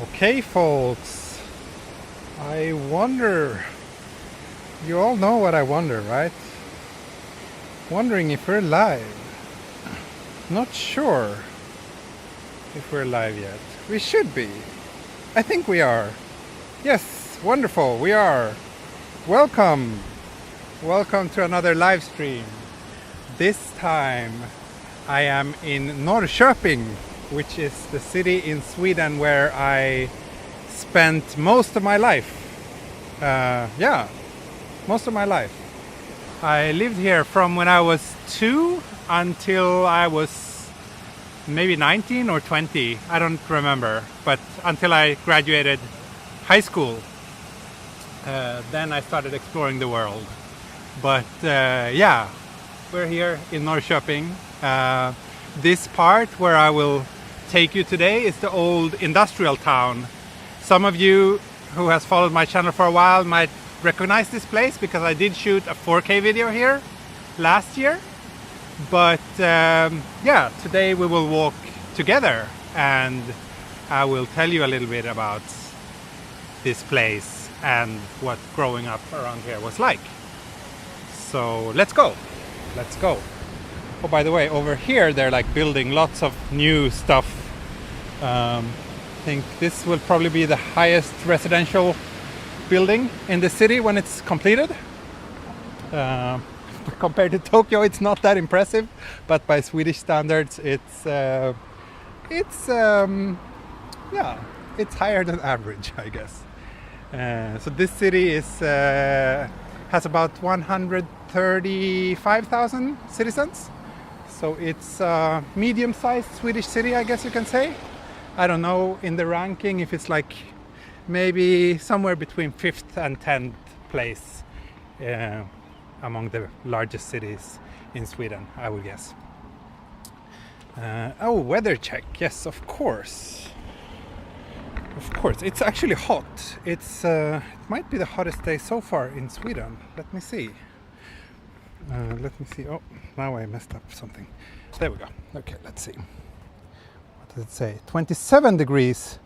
Okay, folks, I wonder, you all know what I wonder, right? Wondering if we're live. Not sure if we're live yet. We should be. I think we are. Yes, wonderful, we are. Welcome. Welcome to another live stream. This time I am in Norrköping, which is the city in Sweden where I spent most of my life. Most of my life. I lived here from when I was 2 until I was maybe 19 or 20. I don't remember, but until I graduated high school. Then I started exploring the world. But we're here in Norrköping. This part where I will take you today is the old industrial town. Some of you who has followed my channel for a while might recognize this place because I did shoot a 4K video here last year. But today we will walk together and I will tell you a little bit about this place and what growing up around here was like. So let's go. Let's go. Oh, by the way, over here they're like building lots of new stuff. I think this will probably be the highest residential building in the city when it's completed. Compared to Tokyo, it's not that impressive, but by Swedish standards, it's higher than average, I guess. So this city has about 135,000 citizens. So it's a medium-sized Swedish city, I guess you can say. I don't know in the ranking if it's like maybe somewhere between 5th and 10th place among the largest cities in Sweden, I would guess. Weather check. Yes, of course. Of course, it's actually hot. It might be the hottest day so far in Sweden. Let me see. Oh, now I messed up something. There we go. Okay, let's see. What does it say? 27 degrees.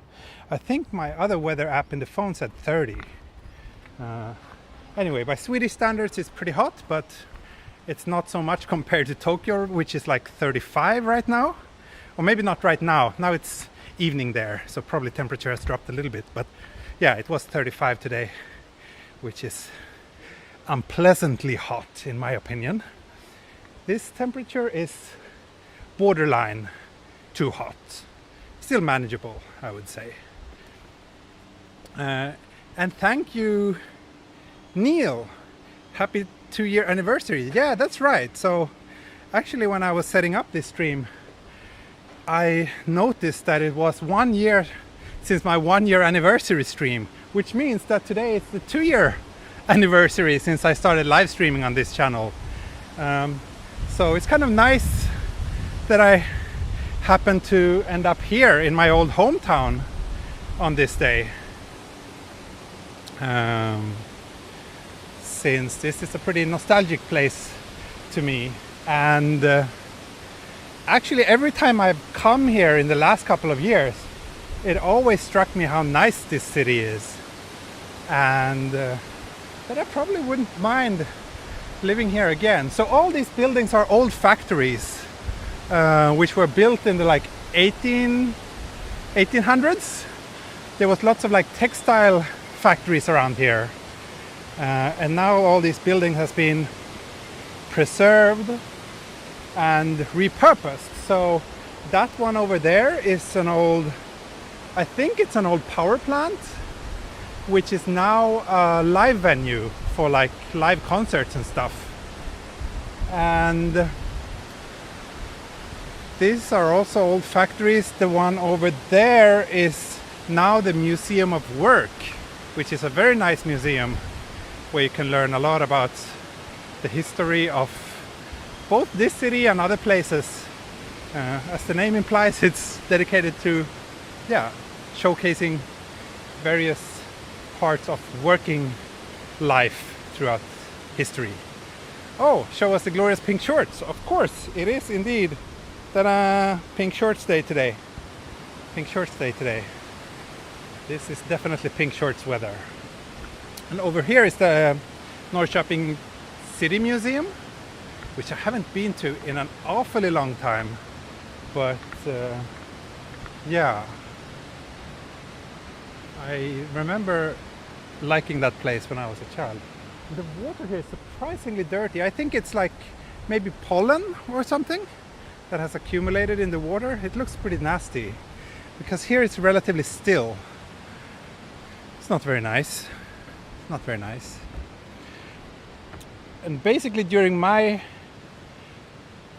I think my other weather app in the phone said 30. Anyway, by Swedish standards, it's pretty hot, but it's not so much compared to Tokyo, which is like 35 right now. Or maybe not right now. Now it's evening there, so probably temperature has dropped a little bit. But yeah, it was 35 today, which is unpleasantly hot in my opinion. This temperature is borderline too hot. Still manageable, I would say. And thank you, Neil. Happy 2-year anniversary. Yeah, that's right. So actually when I was setting up this stream, I noticed that it was 1 year since my 1-year anniversary stream, which means that today it's the 2-year anniversary since I started live streaming on this channel. So it's kind of nice that I happen to end up here in my old hometown on this day. Since this is a pretty nostalgic place to me, and actually every time I've come here in the last couple of years, it always struck me how nice this city is, and that I probably wouldn't mind living here again. So all these buildings are old factories which were built in the like 1800s. There was lots of like textile factories around here, and now all these buildings has been preserved and repurposed. So that one over there is I think it's an old power plant, which is now a live venue for like live concerts and stuff. And these are also old factories. The one over there is now the Museum of Work, which is a very nice museum where you can learn a lot about the history of both this city and other places. As the name implies, it's dedicated to showcasing various parts of working life throughout history. Oh, show us the glorious pink shorts. Of course, it is indeed Pink shorts day today. Pink shorts day today. This is definitely pink shorts weather. And over here is the Norrköping City Museum, which I haven't been to in an awfully long time. But yeah, I remember liking that place when I was a child. The water here is surprisingly dirty. I think it's like maybe pollen or something that has accumulated in the water. It looks pretty nasty because here it's relatively still. It's not very nice. Not very nice. And basically during my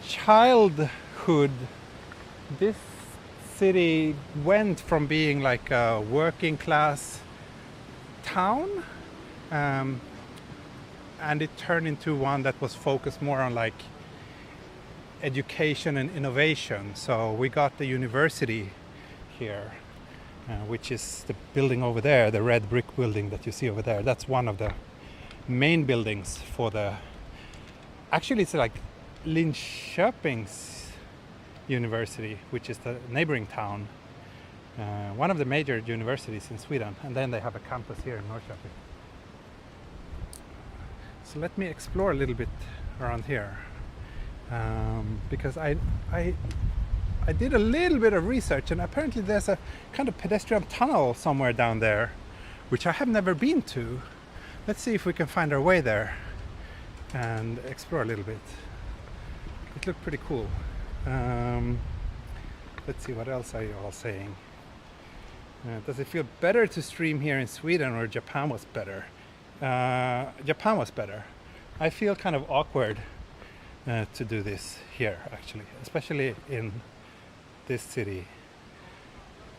childhood, this city went from being like a working class town and it turned into one that was focused more on like education and innovation. So we got the university here, which is the building over there, the red brick building that you see over there. That's one of the main buildings for the, actually it's like Linköping's university, which is the neighboring town, one of the major universities in Sweden, and then they have a campus here in Norrköping. So let me explore a little bit around here, because I did a little bit of research, and apparently there's a kind of pedestrian tunnel somewhere down there, which I have never been to. Let's see if we can find our way there and explore a little bit. It looked pretty cool. Let's see, what else are you all saying? Does it feel better to stream here in Sweden, or Japan was better? Japan was better. I feel kind of awkward to do this here, actually, especially in this city.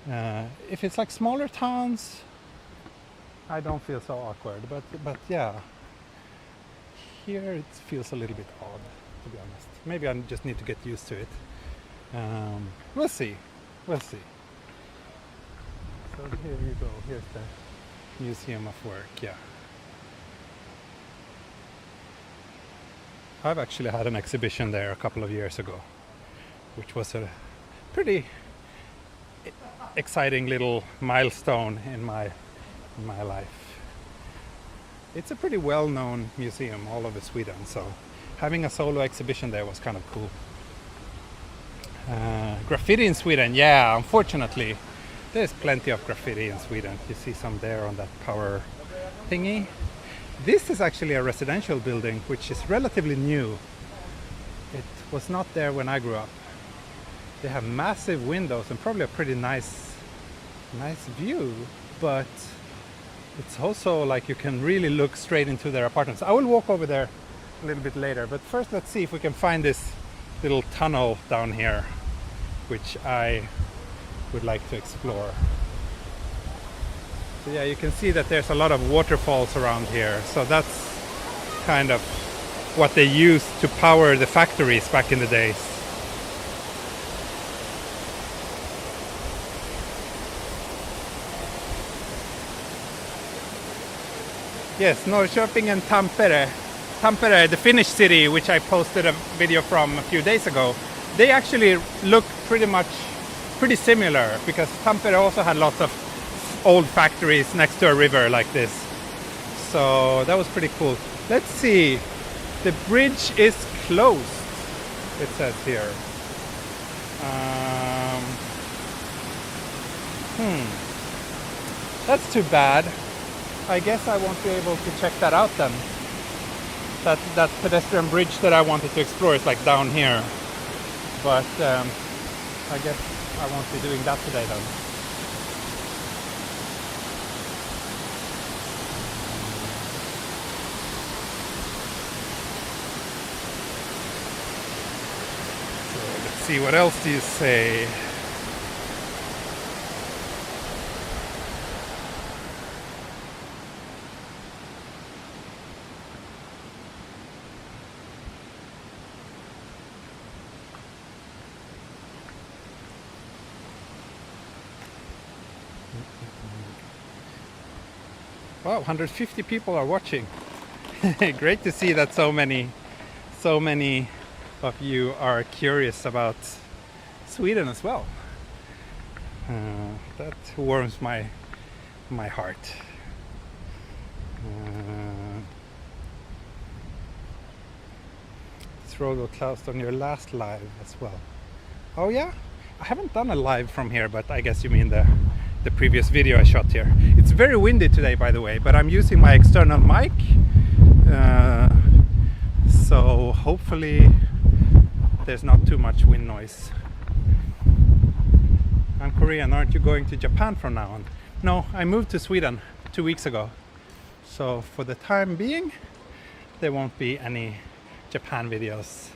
If it's like smaller towns, I don't feel so awkward, but yeah, here it feels a little bit odd, to be honest. Maybe I just need to get used to it. We'll see. So here you go. Here's the Museum of Work. Yeah. I've actually had an exhibition there a couple of years ago, which was a pretty exciting little milestone in my life. It's a pretty well-known museum all over Sweden, so having a solo exhibition there was kind of cool. Graffiti in Sweden, yeah, unfortunately there's plenty of graffiti in Sweden. You see some there on that power thingy. This is actually a residential building which is relatively new. It was not there when I grew up. They have massive windows and probably a pretty nice view, but it's also like you can really look straight into their apartments. I will walk over there a little bit later, but first let's see if we can find this little tunnel down here, which I would like to explore. So yeah, you can see that there's a lot of waterfalls around here, so that's kind of what they used to power the factories back in the days. Yes, Norrköping and Tampere. Tampere, the Finnish city, which I posted a video from a few days ago, they actually look pretty similar, because Tampere also had lots of old factories next to a river like this. So that was pretty cool. Let's see. The bridge is closed, it says here. That's too bad. I guess I won't be able to check that out then. That pedestrian bridge that I wanted to explore is like down here. But I guess I won't be doing that today then. So let's see, what else do you say? Wow, 150 people are watching. Great to see that so many of you are curious about Sweden as well. That warms my my heart. This road was closed on your last live as well. Oh yeah? I haven't done a live from here, but I guess you mean the previous video I shot here. It's very windy today, by the way, but I'm using my external mic. So hopefully there's not too much wind noise. I'm Korean. Aren't you going to Japan from now on? No, I moved to Sweden 2 weeks ago. So for the time being, there won't be any Japan videos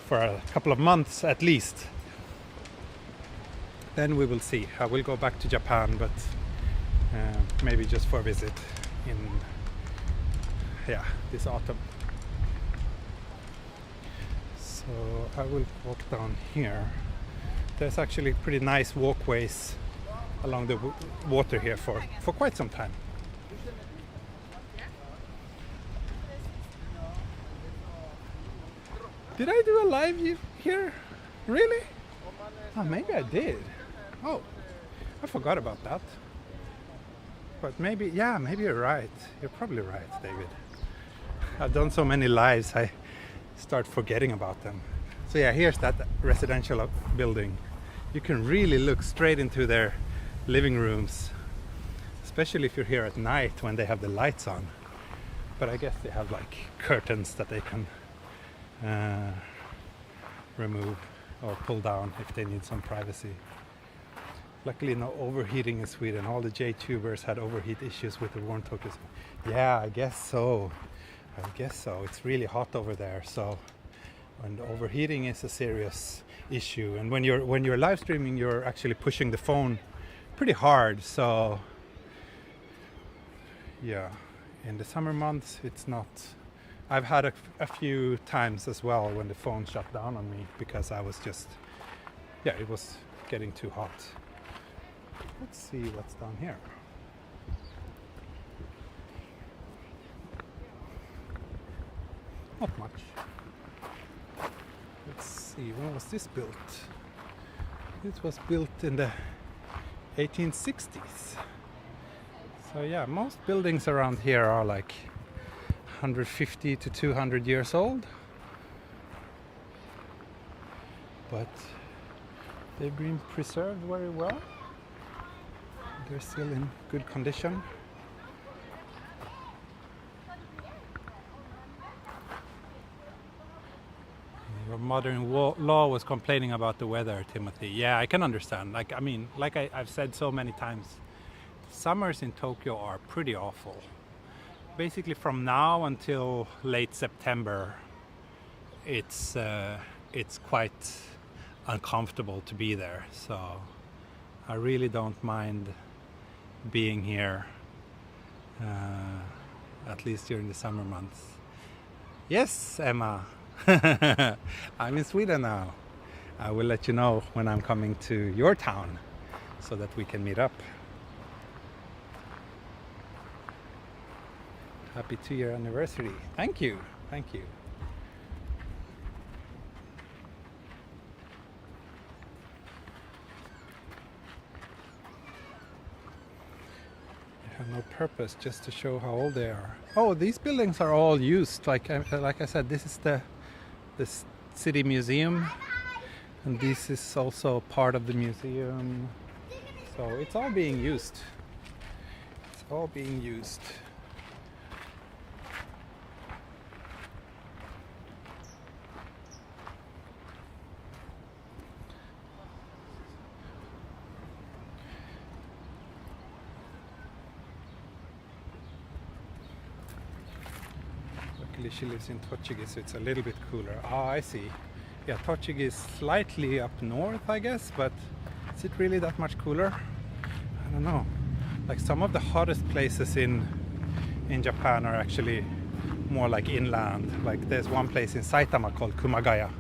for a couple of months at least. Then we will see. I will go back to Japan, but maybe just for a visit in this autumn. So I will walk down here. There's actually pretty nice walkways along the water here for quite some time. Did I do a live here? Really? Oh, maybe I did. Oh, I forgot about that. But maybe you're right. You're probably right, David. I've done so many lives, I start forgetting about them. So yeah, here's that residential building. You can really look straight into their living rooms, especially if you're here at night when they have the lights on. But I guess they have like curtains that they can remove or pull down if they need some privacy. Luckily no overheating in Sweden. All the J-tubers had overheat issues with the warm tokens. Yeah, I guess so. It's really hot over there, so and overheating is a serious issue. And when you're live streaming, you're actually pushing the phone pretty hard. So yeah, in the summer months it's not. I've had a few times as well when the phone shut down on me because I was just, it was getting too hot. Let's see what's down here. Not much. Let's see, when was this built? It was built in the 1860s. So yeah, most buildings around here are like 150 to 200 years old. But they've been preserved very well. They're still in good condition. Your mother-in-law was complaining about the weather, Timothy. Yeah, I can understand. Like I've said so many times, summers in Tokyo are pretty awful. Basically from now until late September, it's quite uncomfortable to be there. So I really don't mind being here, at least during the summer months. Yes, Emma. I'm in Sweden now. I will let you know when I'm coming to your town so that we can meet up. Happy 2-year anniversary. Thank you. I have no purpose, just to show how old they are. Oh, these buildings are all used. Like I said, this is the city museum, and this is also part of the museum. So it's all being used. She lives in Tochigi, so it's a little bit cooler. Ah, I see. Yeah, Tochigi is slightly up north, I guess, but is it really that much cooler? I don't know. Like some of the hottest places in Japan are actually more like inland. Like there's one place in Saitama called Kumagaya,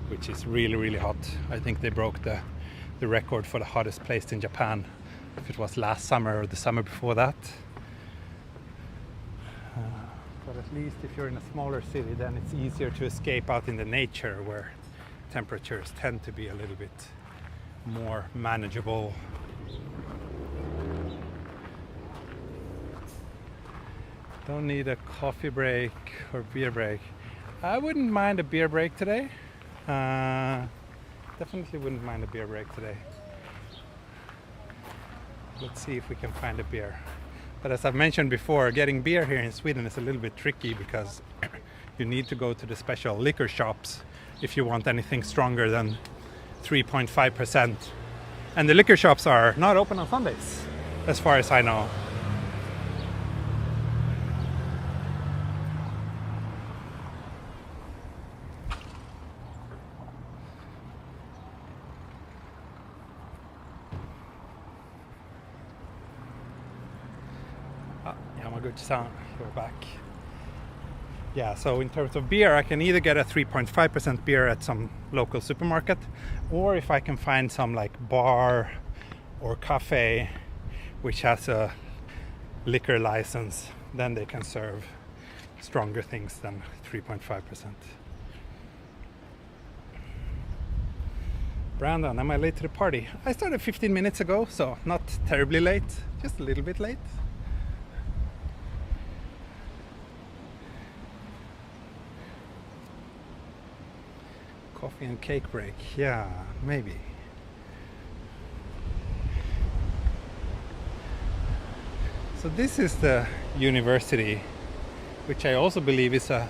which is really, really hot. I think they broke the record for the hottest place in Japan, if it was last summer or the summer before that. But at least if you're in a smaller city, then it's easier to escape out in the nature where temperatures tend to be a little bit more manageable. Don't need a coffee break or beer break. I wouldn't mind a beer break today. Definitely wouldn't mind a beer break today. Let's see if we can find a beer. But as I've mentioned before, getting beer here in Sweden is a little bit tricky because you need to go to the special liquor shops if you want anything stronger than 3.5%. And the liquor shops are not open on Sundays, as far as I know. We're back. Yeah, so in terms of beer, I can either get a 3.5% beer at some local supermarket, or if I can find some like bar or cafe which has a liquor license, then they can serve stronger things than 3.5%. Brandon, am I late to the party? I started 15 minutes ago, so not terribly late, just a little bit late. Coffee and cake break, yeah, maybe. So this is the university, which I also believe is a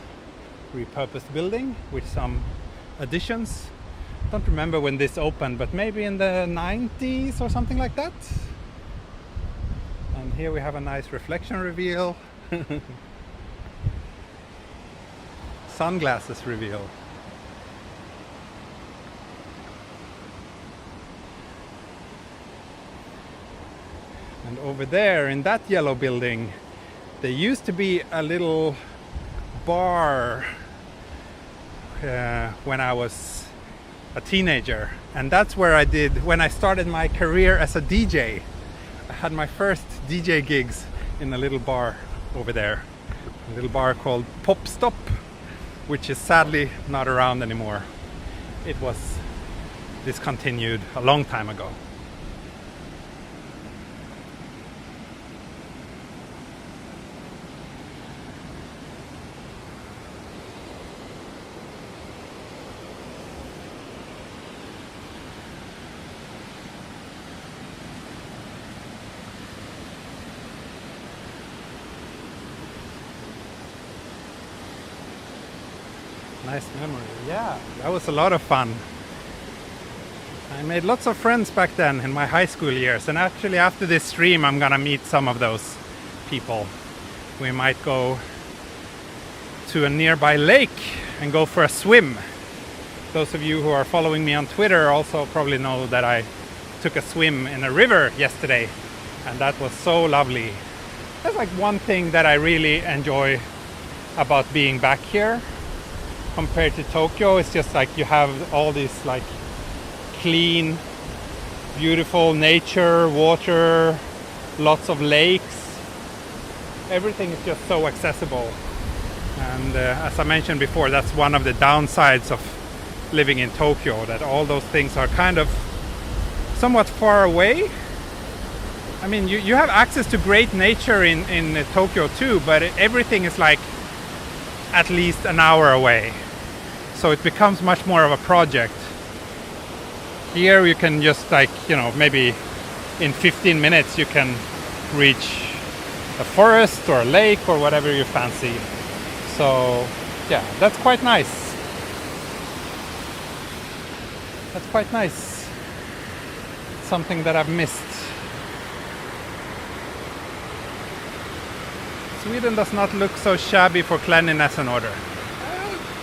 repurposed building with some additions. Don't remember when this opened, but maybe in the 90s or something like that. And here we have a nice reflection reveal. Sunglasses reveal. And over there in that yellow building, there used to be a little bar when I was a teenager. And that's where when I started my career as a DJ. I had my first DJ gigs in a little bar over there. A little bar called Pop Stop, which is sadly not around anymore. It was discontinued a long time ago. Nice memory. Yeah, that was a lot of fun. I made lots of friends back then in my high school years, and actually after this stream I'm gonna meet some of those people. We might go to a nearby lake and go for a swim. Those of you who are following me on Twitter also probably know that I took a swim in a river yesterday, and that was so lovely. That's like one thing that I really enjoy about being back here compared to Tokyo. It's just like you have all this like clean, beautiful nature, water, lots of lakes. Everything is just so accessible. And as I mentioned before, that's one of the downsides of living in Tokyo, that all those things are kind of somewhat far away. I mean, you have access to great nature in Tokyo too, but everything is like at least an hour away. So it becomes much more of a project. Here you can just like, maybe in 15 minutes you can reach a forest or a lake or whatever you fancy. So yeah, that's quite nice. That's quite nice. Something that I've missed. Sweden does not look so shabby for cleanliness and order.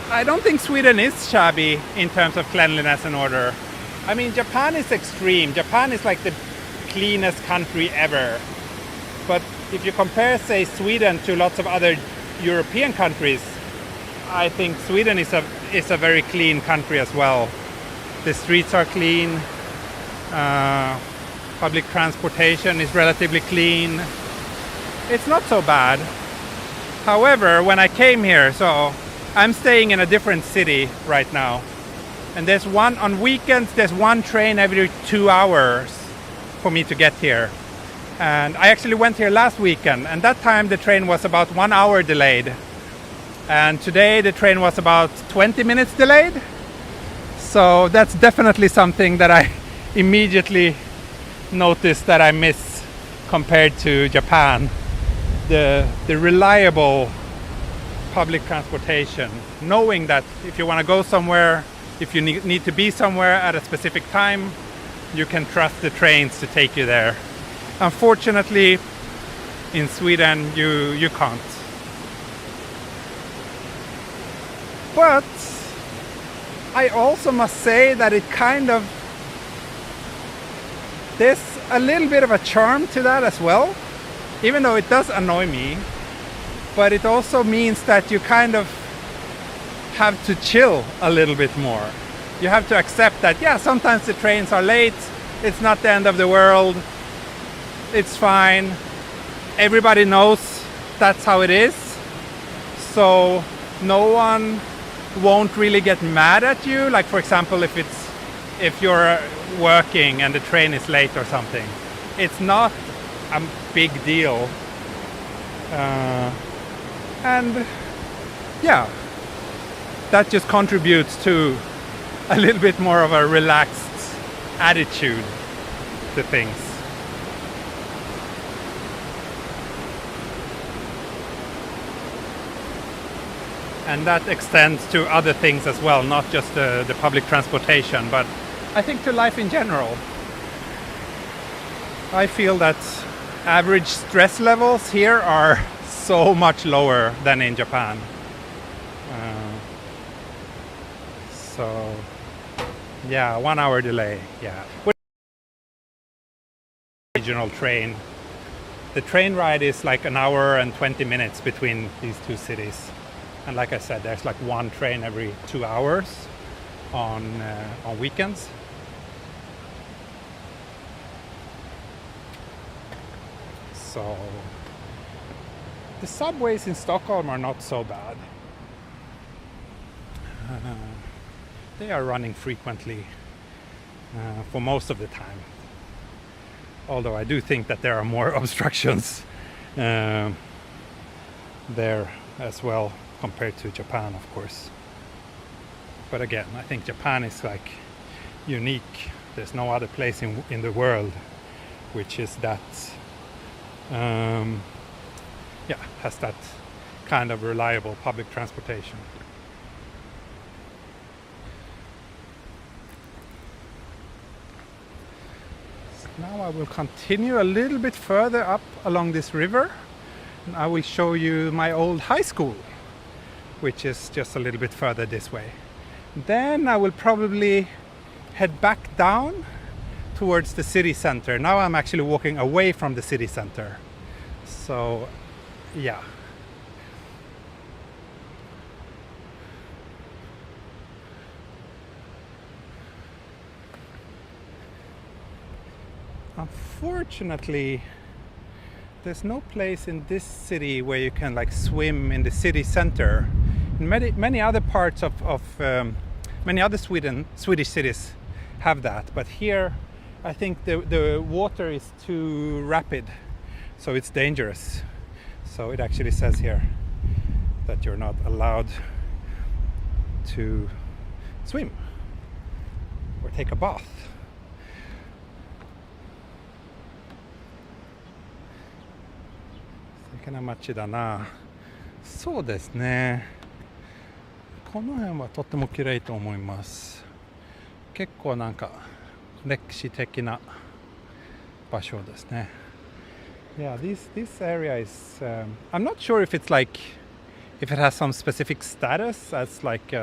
I don't think Sweden is shabby in terms of cleanliness and order. I mean, Japan is extreme. Japan is like the cleanest country ever. But if you compare, say, Sweden to lots of other European countries, I think Sweden is a very clean country as well. The streets are clean. Public transportation is relatively clean. It's not so bad. However, when I came here, so I'm staying in a different city right now. And on weekends, there's one train every 2 hours for me to get here. And I actually went here last weekend, and that time the train was about 1 hour delayed. And today the train was about 20 minutes delayed. So that's definitely something that I immediately noticed that I miss compared to Japan. The reliable public transportation, knowing that if you want to go somewhere, if you need to be somewhere at a specific time, you can trust the trains to take you there. Unfortunately, in Sweden, you can't. But I also must say that it kind of, there's a little bit of a charm to that as well, even though it does annoy me. But it also means that you kind of have to chill a little bit more. You have to accept that, yeah, sometimes the trains are late, it's not the end of the world, it's fine. Everybody knows that's how it is. So no one won't really get mad at you. Like, for example, if you're working and the train is late or something, it's not a big deal. And yeah, that just contributes to a little bit more of a relaxed attitude to things. And that extends to other things as well, not just the public transportation, but I think to life in general. I feel that average stress levels here are so much lower than in Japan. So yeah, 1 hour delay, yeah. Regional train. The train ride is like 1 hour and 20 minutes between these two cities. And like I said, there's like one train every 2 hours on weekends. So the subways in Stockholm are not so bad. They are running frequently for most of the time. Although I do think that there are more obstructions there as well, compared to Japan, of course. But again, I think Japan is like unique. There's no other place in the world which is that has that kind of reliable public transportation. So now I will continue a little bit further up along this river, and I will show you my old high school, which is just a little bit further this way. Then I will probably head back down towards the city center. Now I'm actually walking away from the city center. So, yeah. Unfortunately, there's no place in this city where you can like swim in the city center. In many other parts of many other Swedish cities have that, but here I think the water is too rapid, so it's dangerous. So it actually says here that you're not allowed to swim or take a bath. 素敵な街だな。そうですね。この辺はとっても綺麗と思います。結構なんか歴史的な場所ですね。Yeah, this area is. I'm not sure if it's like, if it has some specific status as like,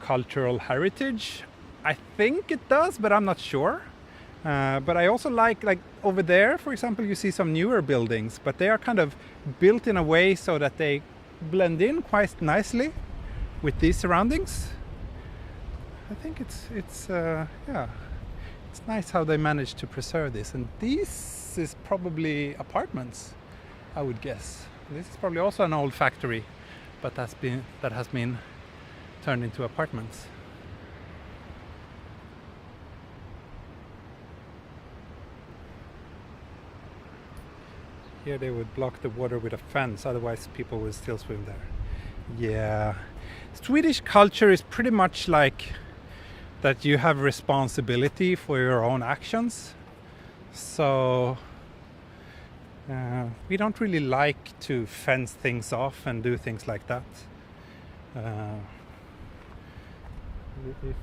cultural heritage. I think it does, but I'm not sure. But I also like over there, for example, you see some newer buildings, but they are kind of built in a way so that they blend in quite nicely with these surroundings. I think it's nice how they managed to preserve this. And this is probably apartments, I would guess. This is probably also an old factory, but that has been turned into apartments. Here they would block the water with a fence, otherwise people would still swim there. Yeah. Swedish culture is pretty much like that you have responsibility for your own actions. So we don't really like to fence things off and do things like that.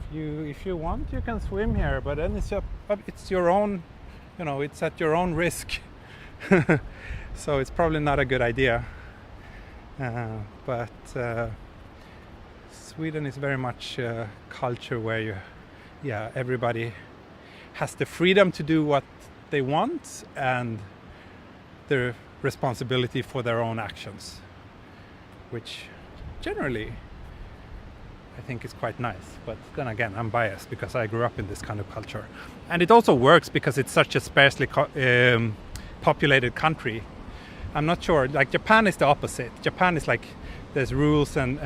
If you want, you can swim here, but then it's your own, it's at your own risk. So it's probably not a good idea. But Sweden is very much a culture where everybody has the freedom to do what they want and the responsibility for their own actions, which generally I think is quite nice. But then again, I'm biased because I grew up in this kind of culture, and it also works because it's such a sparsely populated country. I'm not sure, like Japan is the opposite. Japan is like there's rules and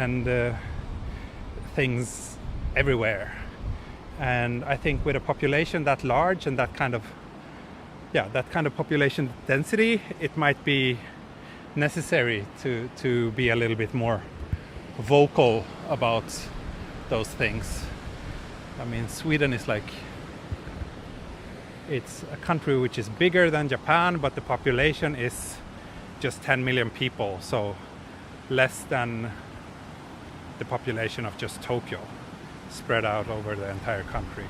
things everywhere, and I think with a population that large and that kind of population density, it might be necessary to be a little bit more vocal about those things. I mean, Sweden is like, it's a country which is bigger than Japan, but the population is just 10 million people, so less than the population of just Tokyo, spread out over the entire country.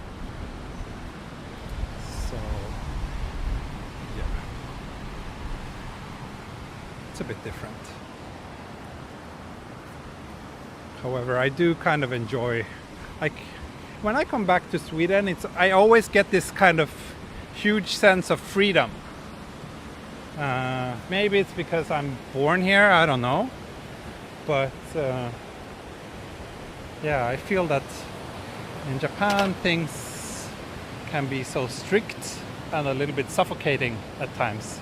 So yeah, it's a bit different. However, I do kind of enjoy, like when I come back to Sweden, I always get this kind of huge sense of freedom. Maybe it's because I'm born here, I don't know, but I feel that in Japan things can be so strict and a little bit suffocating at times.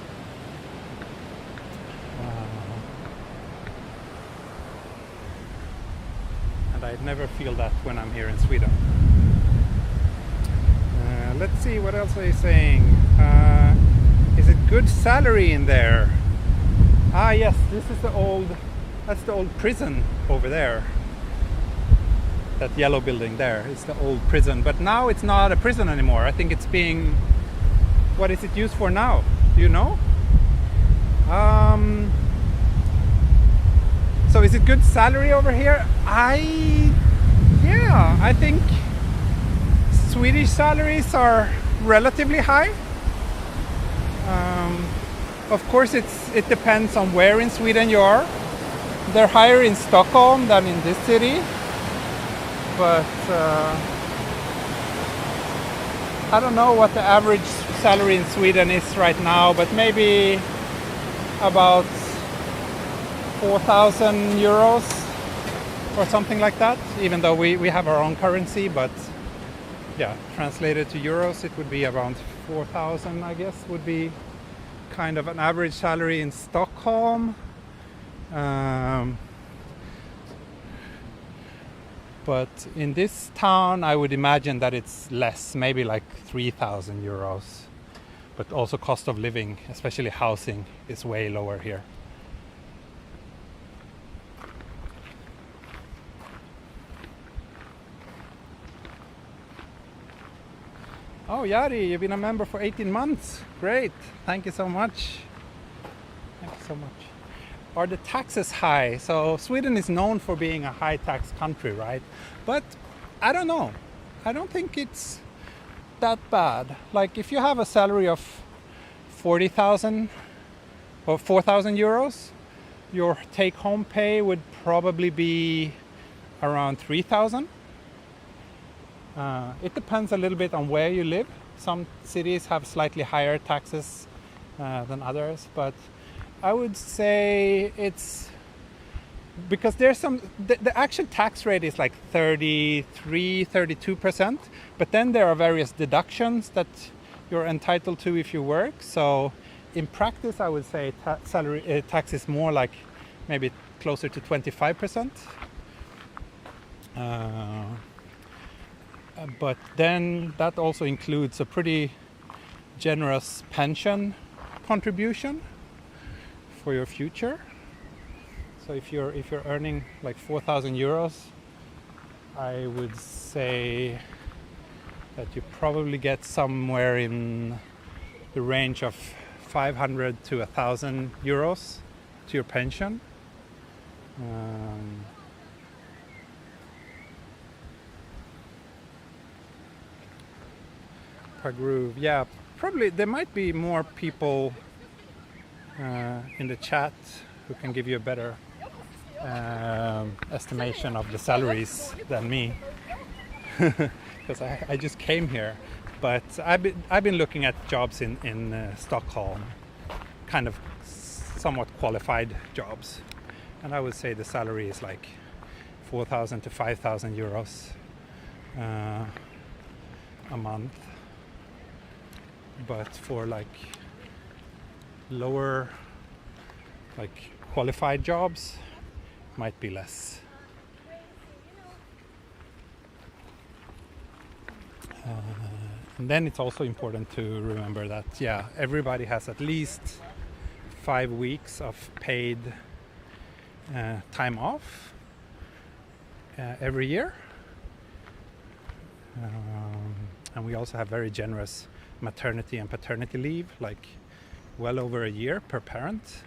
And I never feel that when I'm here in Sweden. Let's see, what else are you saying? Is it good salary in there? Yes, that's the old prison over there. That yellow building there is the old prison, but now it's not a prison anymore. I think it's being, what is it used for now? Do you know? So is it good salary over here? I think Swedish salaries are relatively high. Of course, it depends on where in Sweden you are. They're higher in Stockholm than in this city, but I don't know what the average salary in Sweden is right now, but maybe about 4,000 euros or something like that, even though we have our own currency, but translated to euros, it would be around 4,000, I guess, would be kind of an average salary in Stockholm. But in this town, I would imagine that it's less, maybe like 3,000 euros. But also cost of living, especially housing, is way lower here. Oh, Jari, you've been a member for 18 months. Great. Thank you so much. Thank you so much. Are the taxes high? So Sweden is known for being a high tax country, right? But I don't know. I don't think it's that bad. Like if you have a salary of 40,000 or 4,000 euros, your take-home pay would probably be around 3,000. It depends a little bit on where you live. Some cities have slightly higher taxes than others, but I would say it's because there's the actual tax rate is like 32%, but then there are various deductions that you're entitled to if you work. So in practice, I would say salary tax is more like maybe closer to 25%. But then that also includes a pretty generous pension contribution. for your future. So if you're earning like 4,000 euros, I would say that you probably get somewhere in the range of 500 to 1,000 euros to your pension. Per groove, yeah, probably there might be more people in the chat who can give you a better estimation of the salaries than me, because I just came here. But I've been looking at jobs in Stockholm, kind of somewhat qualified jobs, and I would say the salary is like 4,000 to 5,000 euros a month. But for like lower, like qualified jobs, might be less. And then it's also important to remember that, yeah, everybody has at least 5 weeks of paid time off every year. And we also have very generous maternity and paternity leave, like well over a year per parent.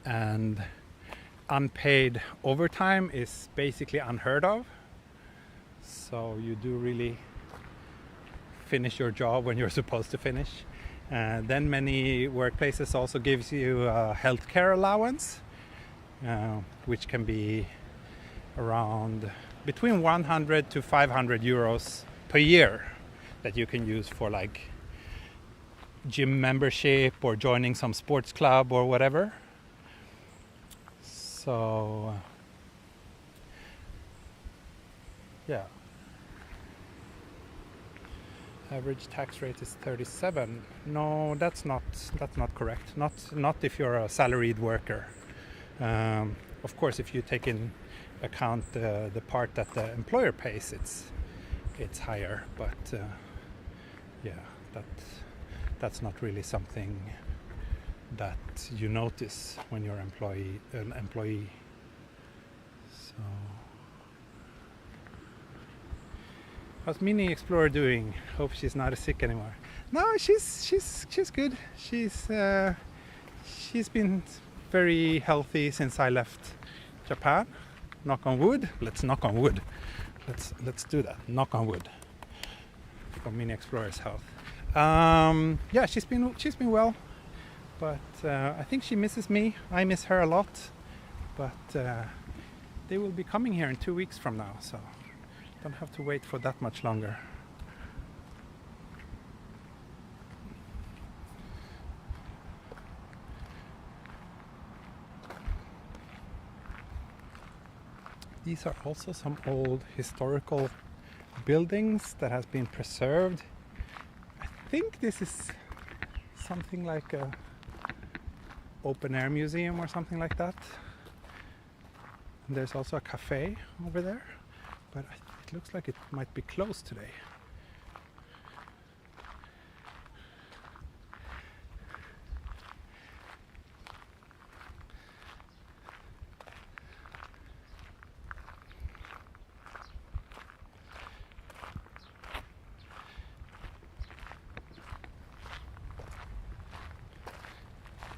And unpaid overtime is basically unheard of. So you do really finish your job when you're supposed to finish. Then many workplaces also gives you a healthcare allowance, which can be around between 100 to 500 euros per year that you can use for like gym membership or joining some sports club or whatever. So yeah, average tax rate is 37. No, that's not correct. Not if you're a salaried worker. Of course, if you take in account the part that the employer pays, it's higher. But yeah, that's not really something that you notice when you're an employee. So, how's Mini Explorer doing? Hope she's not as sick anymore. No, she's good. She's been very healthy since I left Japan. Knock on wood. Let's knock on wood. Let's do that. Knock on wood for Mini Explorer's health. Yeah, she's been well, but I think she misses me. I miss her a lot, but they will be coming here in 2 weeks from now, so don't have to wait for that much longer. These are also some old historical buildings that has been preserved. I think this is something like a open air museum or something like that. And there's also a cafe over there, but it looks like it might be closed today.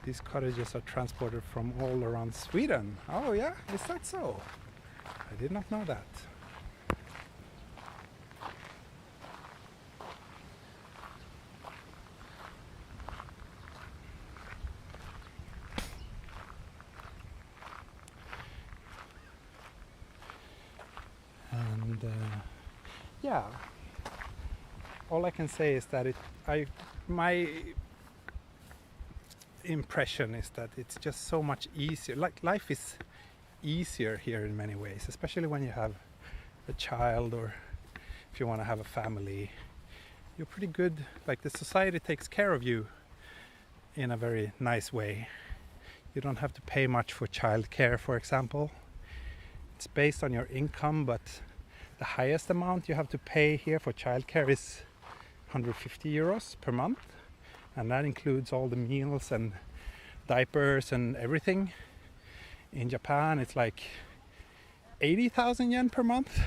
These cottages are transported from all around Sweden. Oh yeah, is that so? I did not know that. And yeah, all I can say is that my impression is that it's just so much easier. Like, life is easier here in many ways, especially when you have a child or if you want to have a family. You're pretty good, like the society takes care of you in a very nice way. You don't have to pay much for childcare, for example. It's based on your income, but the highest amount you have to pay here for childcare is 150 euros per month, and that includes all the meals and diapers and everything. In Japan it's like 80,000 yen per month,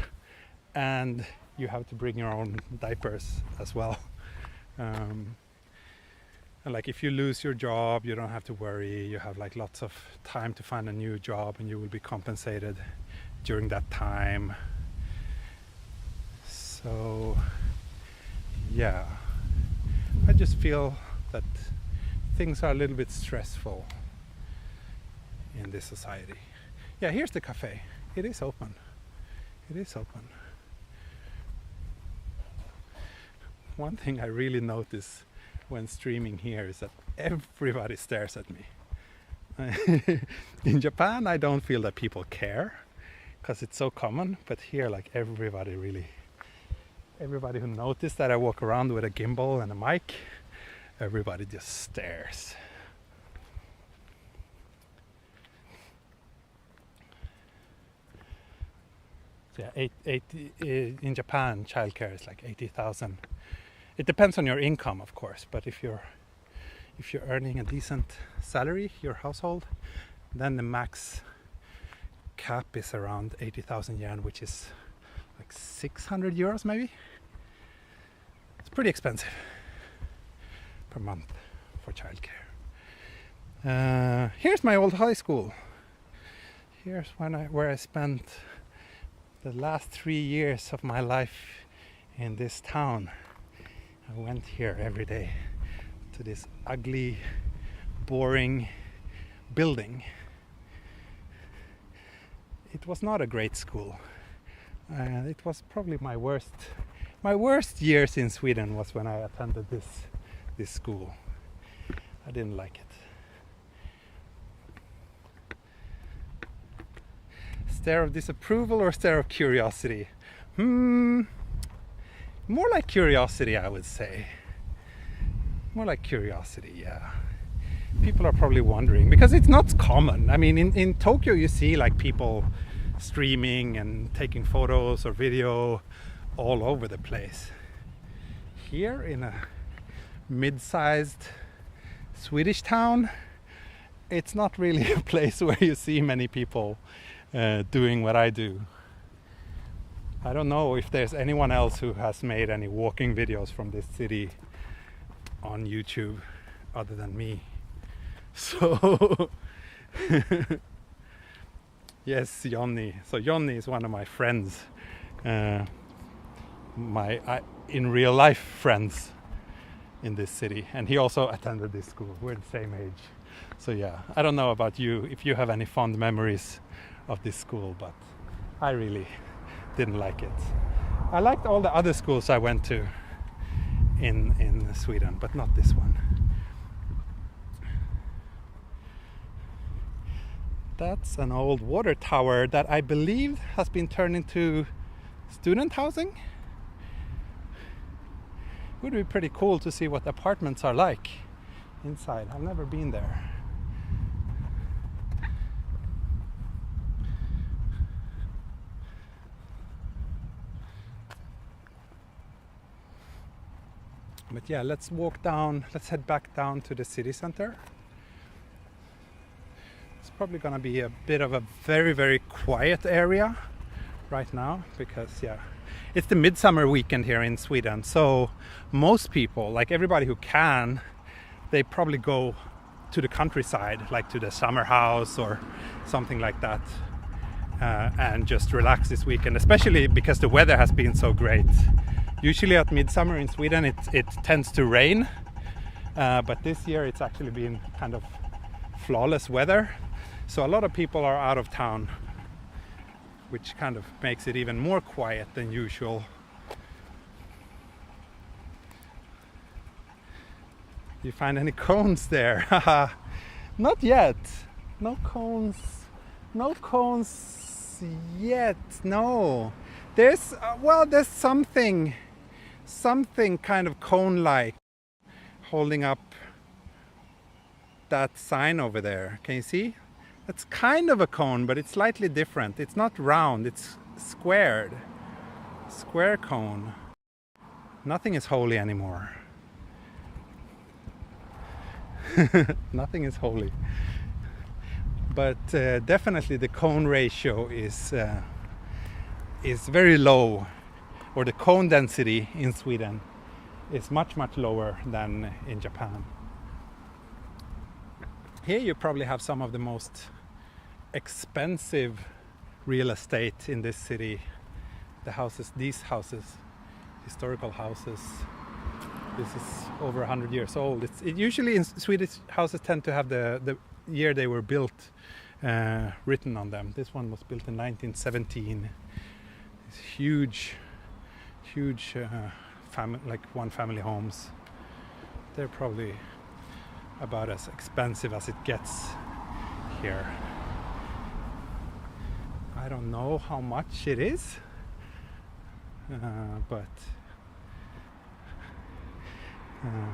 and you have to bring your own diapers as well. And like if you lose your job, you don't have to worry. You have like lots of time to find a new job, and you will be compensated during that time. So yeah, I just feel that things are a little bit stressful in this society. Yeah, here's the cafe. It is open. It is open. One thing I really notice when streaming here is that everybody stares at me. In Japan I don't feel that people care because it's so common, but here like everybody who noticed that I walk around with a gimbal and a mic, everybody just stares. So yeah, in Japan childcare is like 80,000. It depends on your income, of course, but if you're earning a decent salary, your household, then the max cap is around 80,000 yen, which is like 600 euros maybe. It's pretty expensive per month for childcare. Here's my old high school. Here's where I spent the last 3 years of my life in this town. I went here every day to this ugly, boring building. It was not a great school. It was probably my worst years in Sweden was when I attended this school. I didn't like it. Stare of disapproval or stare of curiosity? More like curiosity, I would say. More like curiosity, yeah. People are probably wondering, because it's not common. I mean, in Tokyo you see like people streaming and taking photos or video all over the place. Here in a mid-sized Swedish town, it's not really a place where you see many people doing what I do. I don't know if there's anyone else who has made any walking videos from this city on YouTube other than me. So yes, Johnny. So Johnny is one of my friends, in real life friends in this city, and he also attended this school. We're the same age. So yeah, I don't know about you, if you have any fond memories of this school, but I really didn't like it. I liked all the other schools I went to in Sweden, but not this one. That's an old water tower that I believe has been turned into student housing. Would be pretty cool to see what apartments are like inside. I've never been there. But yeah, let's head back down to the city center. It's probably gonna be a bit of a very, very quiet area right now because yeah, it's the midsummer weekend here in Sweden. So most people, like everybody who can, they probably go to the countryside, like to the summer house or something like that, and just relax this weekend, especially because the weather has been so great. Usually at midsummer in Sweden it tends to rain, but this year it's actually been kind of flawless weather. So a lot of people are out of town, which kind of makes it even more quiet than usual. Do you find any cones there? Not yet. No cones. No cones yet. No. There's something kind of cone-like holding up that sign over there. Can you see? It's kind of a cone, but it's slightly different. It's not round, it's squared. Square cone. Nothing is holy anymore. Nothing is holy. But definitely the cone ratio is very low, or the cone density in Sweden is much lower than in Japan. Here you probably have some of the most expensive real estate in this city. The houses, these houses, historical houses. This is over 100 years old. It usually in Swedish houses tend to have the year they were built written on them. This one was built in 1917. It's huge like one family homes. They're probably about as expensive as it gets here. I don't know how much it is, but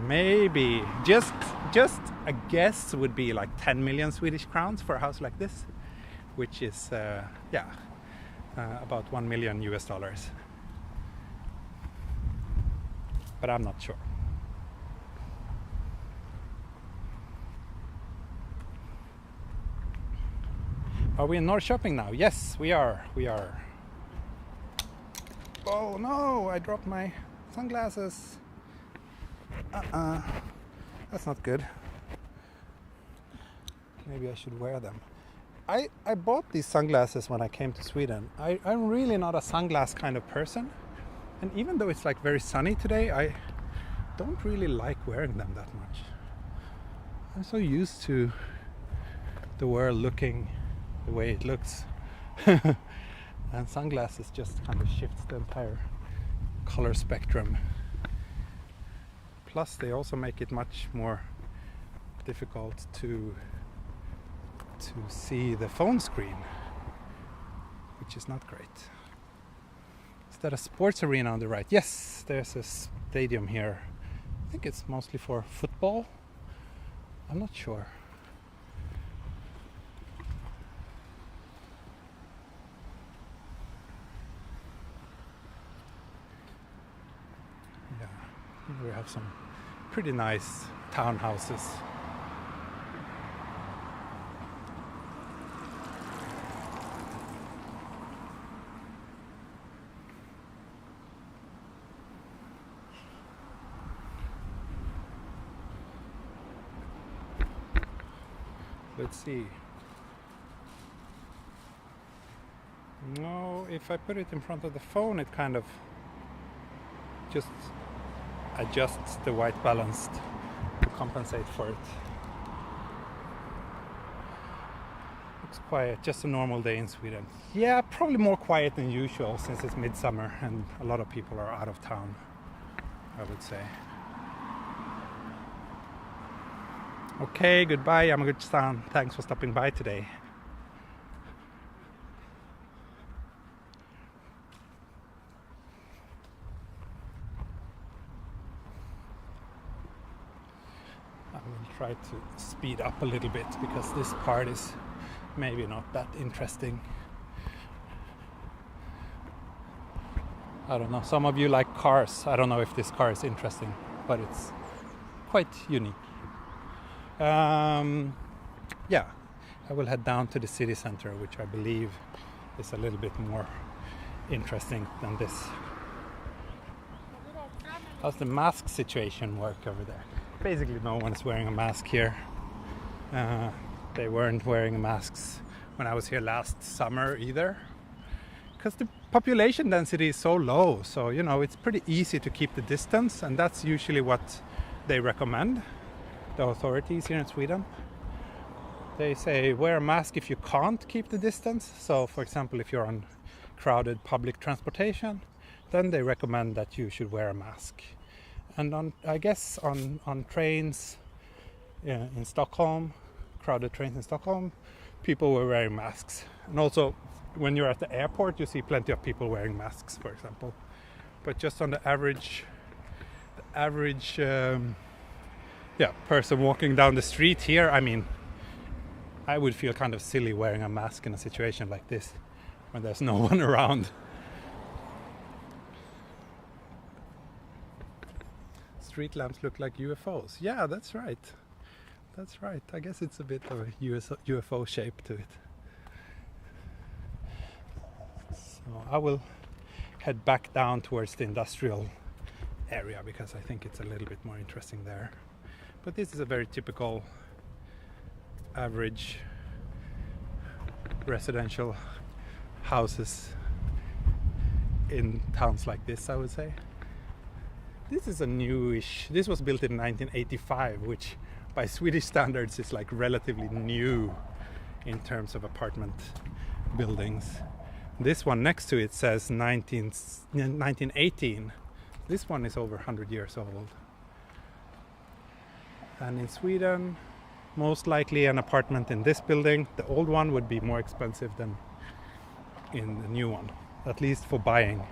maybe just a guess would be like 10 million Swedish crowns for a house like this, which is about $1 million US. But I'm not sure. Are we in Norrköping now? Yes, we are. Oh no, I dropped my sunglasses. That's not good. Maybe I should wear them. I bought these sunglasses when I came to Sweden. I'm really not a sunglass kind of person. And even though it's like very sunny today, I don't really like wearing them that much. I'm so used to the world looking the way it looks. And sunglasses just kind of shifts the entire color spectrum. Plus they also make it much more difficult to see the phone screen, which is not great. Is that a sports arena on the right? Yes, there's a stadium here. I think it's mostly for football. I'm not sure. Yeah, here we have some pretty nice townhouses. Let's see. No, if I put it in front of the phone, it kind of just adjusts the white balance to compensate for it. Looks quiet, just a normal day in Sweden. Yeah, probably more quiet than usual since it's midsummer and a lot of people are out of town, I would say. Okay, goodbye, Yamaguchi-san. Thanks for stopping by today. I will try to speed up a little bit because this part is maybe not that interesting. I don't know, some of you like cars. I don't know if this car is interesting, but it's quite unique. Yeah, I will head down to the city center, which I believe is a little bit more interesting than this. How's the mask situation work over there? Basically no one is wearing a mask here. They weren't wearing masks when I was here last summer either, because the population density is so low, so you know, it's pretty easy to keep the distance, and that's usually what they recommend, the authorities here in Sweden. They say wear a mask if you can't keep the distance. So for example, if you're on crowded public transportation, then they recommend that you should wear a mask. And I guess on trains in Stockholm, crowded trains in Stockholm, people were wearing masks. And also when you're at the airport, you see plenty of people wearing masks, for example. But just on the average person walking down the street here, I mean, I would feel kind of silly wearing a mask in a situation like this when there's no one around. street lamps look like UFOs. Yeah, that's right. That's right. I guess it's a bit of a UFO shape to it. So I will head back down towards the industrial area because I think it's a little bit more interesting there. But this is a very typical average residential houses in towns like this, I would say. This is a newish, this was built in 1985, which by Swedish standards is like relatively new in terms of apartment buildings. This one next to it says 1918. This one is over 100 years old. And in Sweden, most likely an apartment in this building, the old one, would be more expensive than in the new one, at least for buying.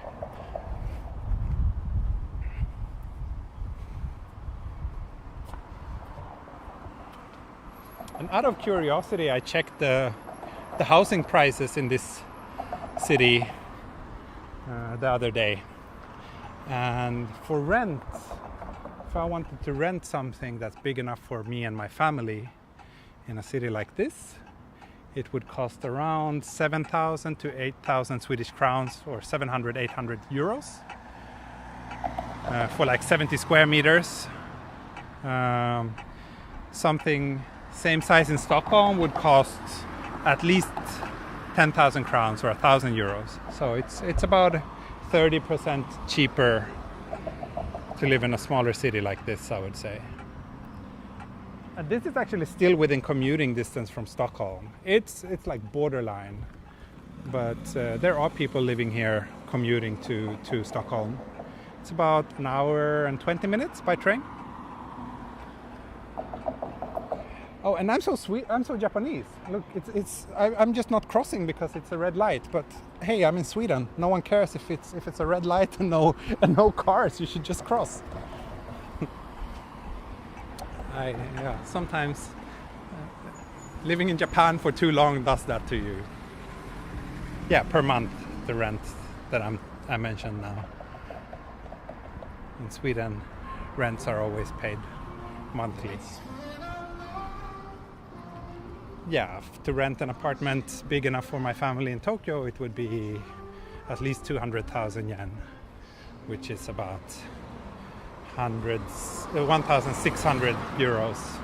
And out of curiosity, I checked the housing prices in this city the other day. And for rent, if I wanted to rent something that's big enough for me and my family in a city like this, it would cost around 7,000 to 8,000 Swedish crowns, or 700, 800 euros for like 70 square meters. Something same size in Stockholm would cost at least 10,000 crowns or 1,000 euros. So it's about 30% cheaper to live in a smaller city like this, I would say. And this is actually still within commuting distance from Stockholm. It's like borderline, but there are people living here commuting to Stockholm. It's about an hour and 20 minutes by train. Oh, and I'm so sweet. I'm so Japanese. Look, I'm just not crossing because it's a red light. But hey, I'm in Sweden. No one cares if it's a red light and no cars. You should just cross. Sometimes living in Japan for too long does that to you. Yeah, per month, the rent that I mentioned now. In Sweden, rents are always paid monthly. Yeah, to rent an apartment big enough for my family in Tokyo, it would be at least 200,000 yen, which is about 1,600 euros.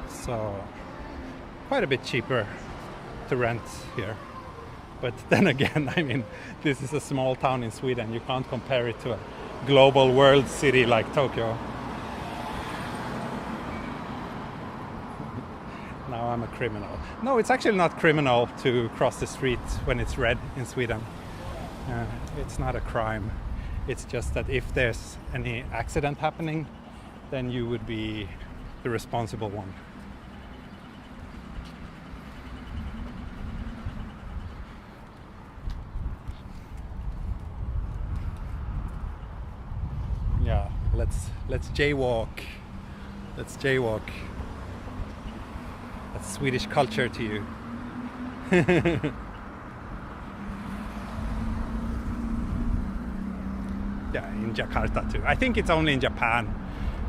So quite a bit cheaper to rent here. But then again, I mean, this is a small town in Sweden. You can't compare it to a global world city like Tokyo. Now I'm a criminal. No, it's actually not criminal to cross the street when it's red in Sweden. It's not a crime. It's just that if there's any accident happening, then you would be the responsible one. Yeah, let's jaywalk. Let's jaywalk. That's Swedish culture to you. Yeah, in Jakarta too. I think it's only in Japan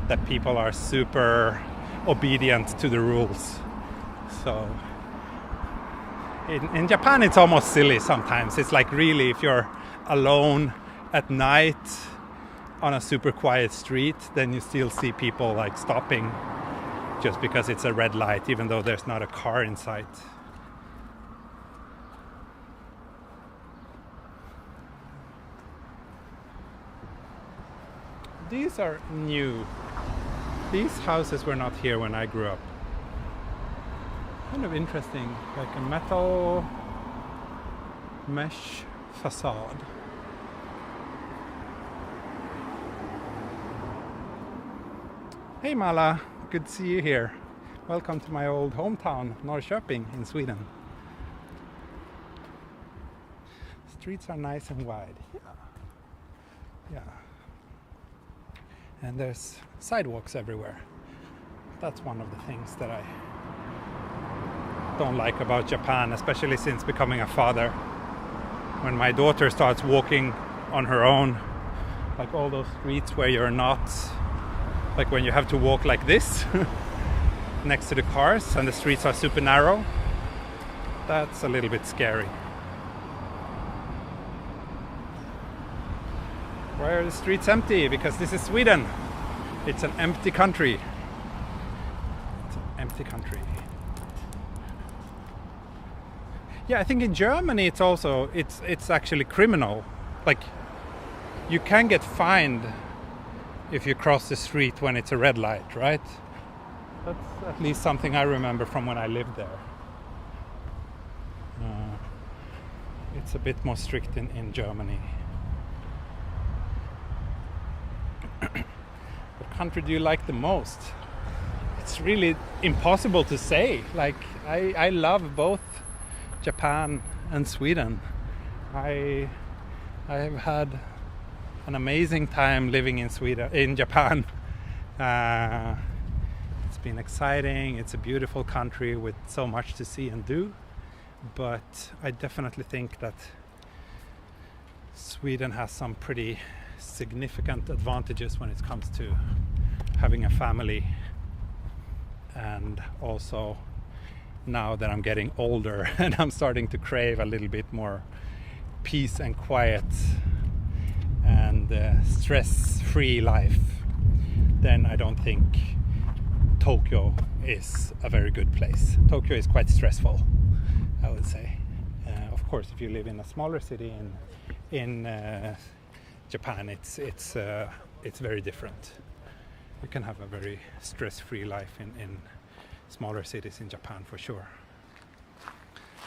that people are super obedient to the rules. So in Japan it's almost silly sometimes. It's like really if you're alone at night on a super quiet street, then you still see people like stopping just because it's a red light, even though there's not a car in sight. These are new. These houses were not here when I grew up. Kind of interesting, like a metal mesh facade. Hey Mala, good to see you here. Welcome to my old hometown, Norrköping in Sweden. Streets are nice and wide. Yeah. And there's sidewalks everywhere. That's one of the things that I don't like about Japan, especially since becoming a father. When my daughter starts walking on her own, like all those streets where you're not like when you have to walk like this next to the cars and the streets are super narrow. That's a little bit scary. Why are the streets empty? Because this is Sweden. It's an empty country. It's an empty country. Yeah, I think in Germany it's actually criminal. Like, you can get fined if you cross the street when it's a red light, right? That's at least something I remember from when I lived there. It's a bit more strict in Germany. What country do you like the most? It's really impossible to say. Like, I love both Japan and Sweden. I have had an amazing time living in Japan. It's been exciting. It's a beautiful country with so much to see and do. But I definitely think that Sweden has some pretty significant advantages when it comes to having a family, and also now that I'm getting older and I'm starting to crave a little bit more peace and quiet and stress-free life, then I don't think Tokyo is a very good place. Tokyo is quite stressful, I would say. Of course, if you live in a smaller city in Japan, it's very different. You can have a very stress-free life in smaller cities in Japan for sure.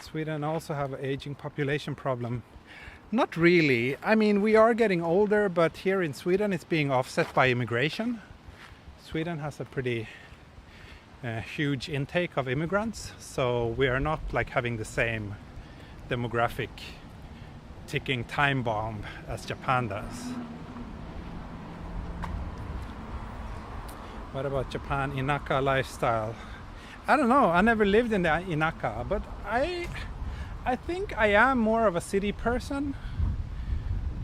Sweden also have an aging population problem. Not really. I mean, we are getting older, but here in Sweden it's being offset by immigration. Sweden has a pretty huge intake of immigrants, so we are not like having the same demographic ticking time bomb as Japan does. What about Japan Inaka lifestyle? I don't know, I never lived in the Inaka, but I think I am more of a city person.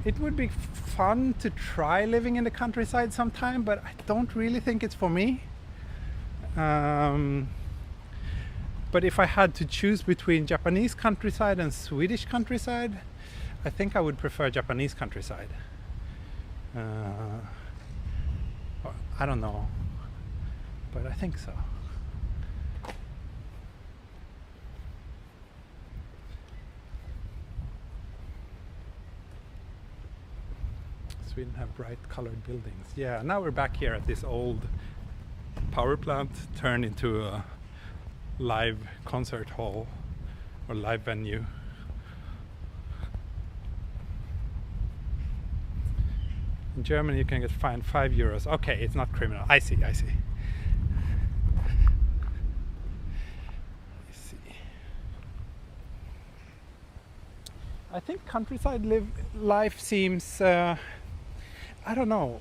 It would be fun to try living in the countryside sometime, but I don't really think it's for me. But if I had to choose between Japanese countryside and Swedish countryside, I think I would prefer Japanese countryside. I don't know, but I think so. Sweden have bright colored buildings. Yeah, now we're back here at this old power plant turned into a live concert hall or live venue. In Germany you can get fined €5. Okay, it's not criminal. I see. I think countryside life seems I don't know.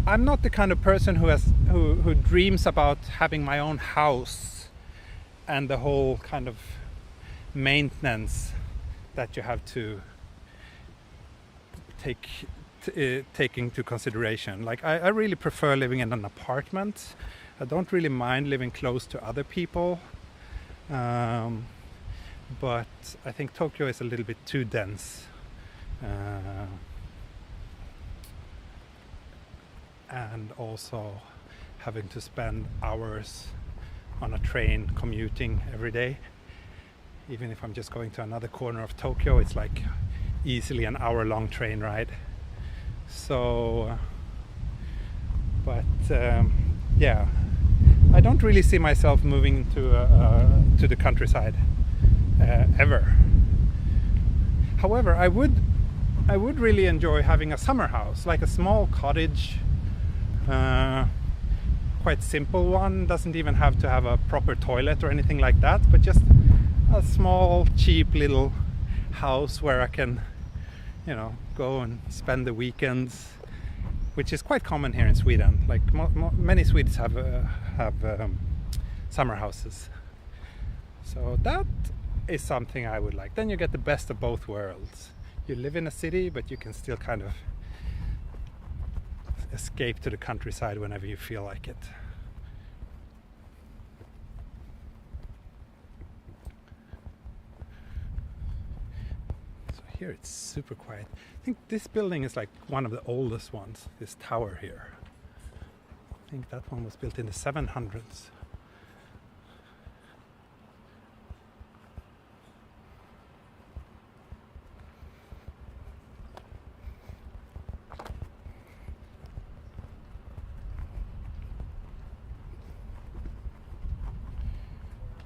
I'm not the kind of person who dreams about having my own house and the whole kind of maintenance that you have to take into consideration. Like I really prefer living in an apartment. I don't really mind living close to other people. But I think Tokyo is a little bit too dense. And also having to spend hours on a train commuting every day. Even if I'm just going to another corner of Tokyo, it's like easily an hour-long train ride. So, but yeah, I don't really see myself moving to the countryside ever. However, I would really enjoy having a summer house, like a small cottage. Quite simple one, doesn't even have to have a proper toilet or anything like that, but just a small cheap little house where I can, go and spend the weekends, which is quite common here in Sweden. Like many Swedes have summer houses, so that is something I would like. Then you get the best of both worlds. You live in a city, but you can still kind of escape to the countryside whenever you feel like it. So here it's super quiet. I think this building is like one of the oldest ones, this tower here. I think that one was built in the 700s.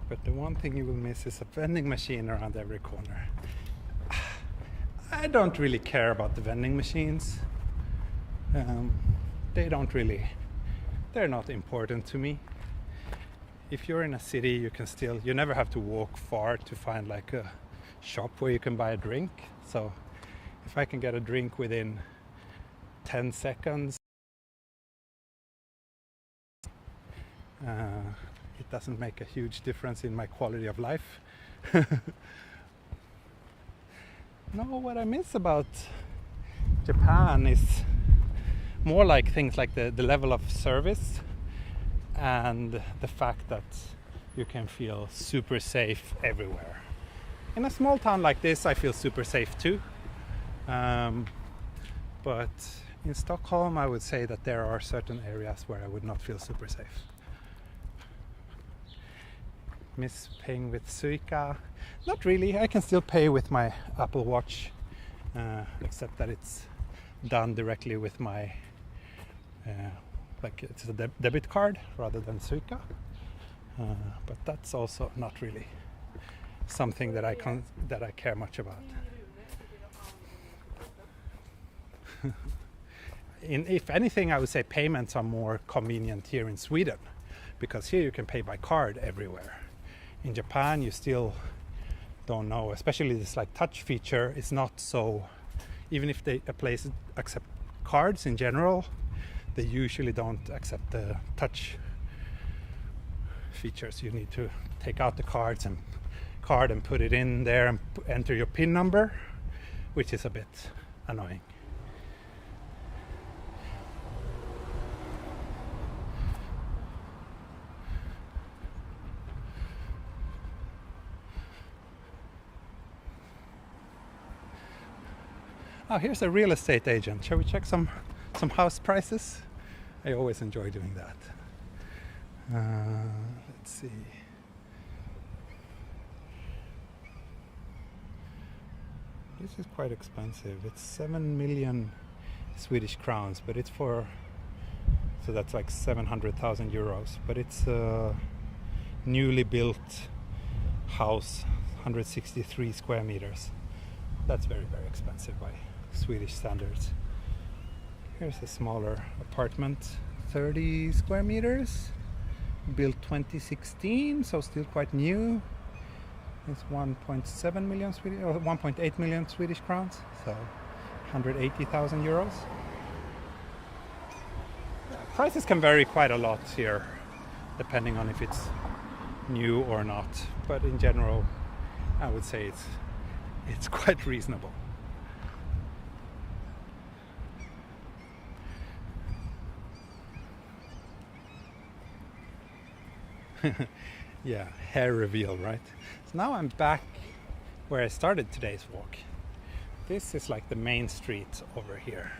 But the one thing you will miss is a vending machine around every corner. I don't really care about the vending machines. They're not important to me. If you're in a city, you never have to walk far to find like a shop where you can buy a drink. So if I can get a drink within 10 seconds, it doesn't make a huge difference in my quality of life. No, what I miss about Japan is more like things like the level of service and the fact that you can feel super safe everywhere. In a small town like this, I feel super safe too. But in Stockholm, I would say that there are certain areas where I would not feel super safe. Miss paying with Suica? Not really. I can still pay with my Apple Watch, except that it's done directly with my like it's a debit card rather than Suica. But that's also not really something that I care much about. If anything, I would say payments are more convenient here in Sweden, because here you can pay by card everywhere. In Japan, you still don't know, especially this like touch feature is not so, even if a place accept cards in general, they usually don't accept the touch features. You need to take out the card and put it in there and enter your PIN number, which is a bit annoying. Oh, here's a real estate agent. Shall we check some house prices? I always enjoy doing that. Let's see. This is quite expensive. It's 7 million Swedish crowns, but it's so that's like 700,000 euros. But it's a newly built house, 163 square meters. That's very, very expensive by Swedish standards. Here's a smaller apartment, 30 square meters, built 2016, so still quite new. It's 1.7 million or 1.8 million Swedish crowns, so 180,000 euros. Prices can vary quite a lot here, depending on if it's new or not. But in general, I would say it's quite reasonable. Yeah, hair reveal, right? So now I'm back where I started today's walk. This is like the main street over here.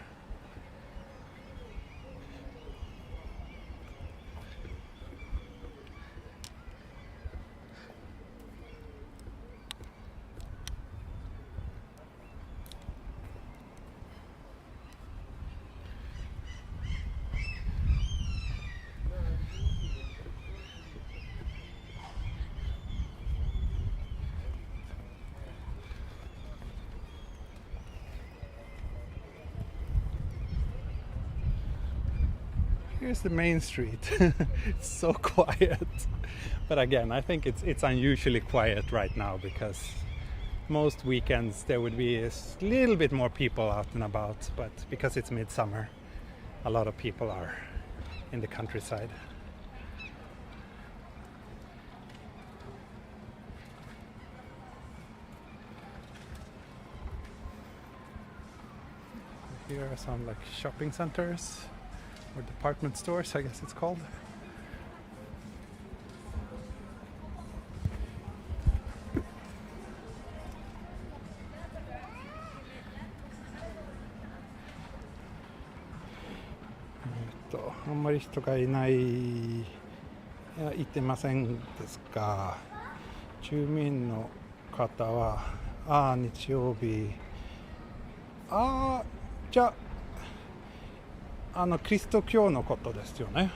Here's the main street. It's so quiet. But again, I think it's unusually quiet right now, because most weekends there would be a little bit more people out and about, but because it's midsummer, a lot of people are in the countryside. Here are some like shopping centers. or department stores, I guess it's called. A あんまり人がいない、いてませんですが、住民の方は、日曜日、じゃあ、キリスト教のことですよね。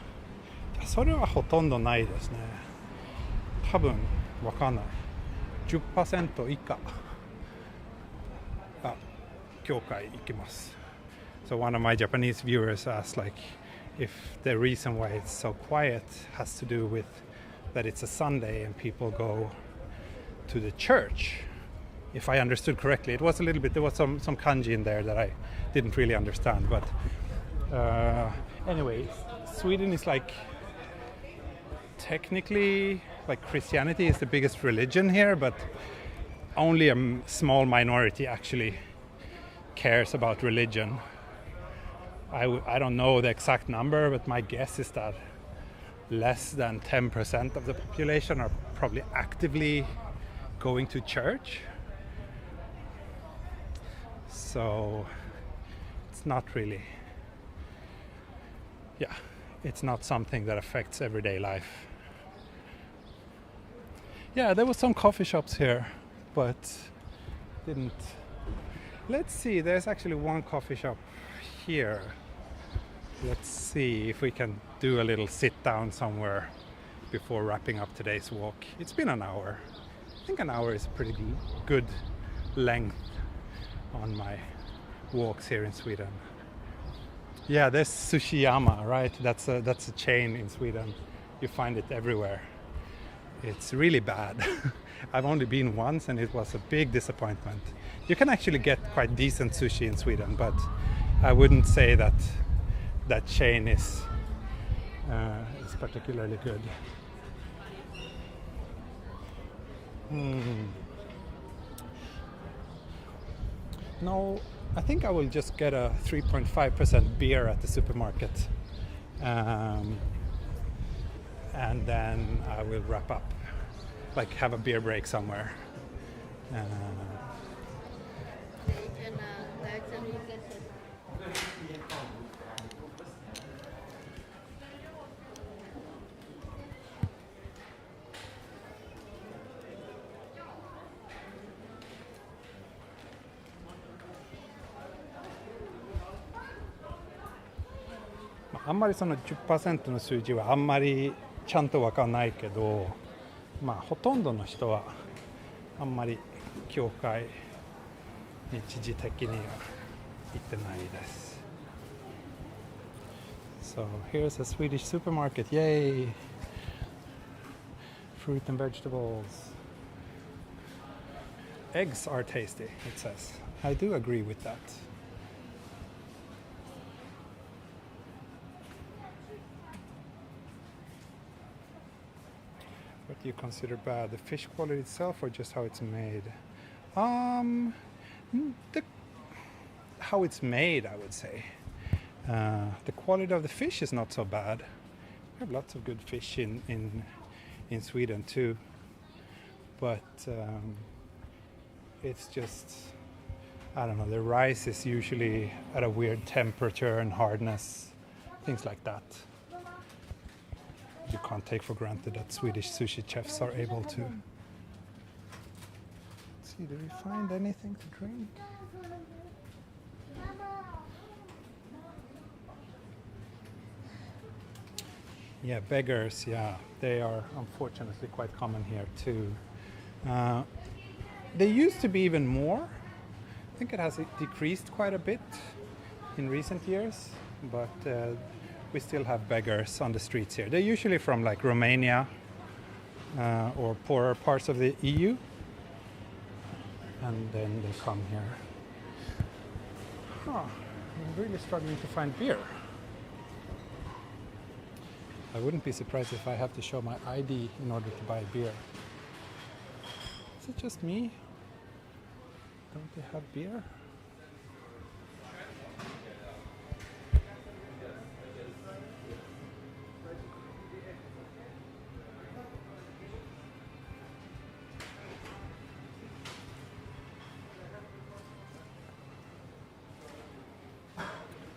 それはほとんどないですね。多分わかんない。10% 以下が教会行きます。So one of my Japanese viewers asked like if the reason why it's so quiet has to do with that it's a Sunday and people go to the church. If I understood correctly, it was a little bit, there was some kanji in there that I didn't really understand, but anyway, Sweden is like technically like Christianity is the biggest religion here, but only a small minority actually cares about religion. I don't know the exact number, but my guess is that less than 10% of the population are probably actively going to church. So it's not really, it's not something that affects everyday life. Yeah, there was some coffee shops here, but didn't. Let's see, there's actually one coffee shop here. Let's see if we can do a little sit down somewhere before wrapping up today's walk. It's been an hour. I think an hour is a pretty good length on my walks here in Sweden. Yeah, there's Sushiyama, right? That's a chain in Sweden. You find it everywhere. It's really bad. I've only been once and it was a big disappointment. You can actually get quite decent sushi in Sweden, but I wouldn't say that that chain is particularly good. No, I think I will just get a 3.5% beer at the supermarket. And then I will wrap up, like have a beer break somewhere. .あんまりその 10% の数字はあんまりちゃんとわかんないけど、ほとんどの人はあんまり教会に一時的には行ってないです。So here's a Swedish supermarket, yay! Fruit and vegetables. Eggs are tasty, it says. I do agree with that. What do you consider bad? The fish quality itself or just how it's made? How it's made, I would say. The quality of the fish is not so bad. We have lots of good fish in Sweden too. But it's just, I don't know, the rice is usually at a weird temperature and hardness, things like that. You can't take for granted that Swedish sushi chefs are able to. Let's see, do we find anything to drink? Yeah, beggars, they are unfortunately quite common here too. They used to be even more. I think it has decreased quite a bit in recent years, but we still have beggars on the streets here. They're usually from like Romania or poorer parts of the EU, and then they come here. I'm really struggling to find beer. I wouldn't be surprised if I have to show my ID in order to buy beer. Is it just me? Don't they have beer?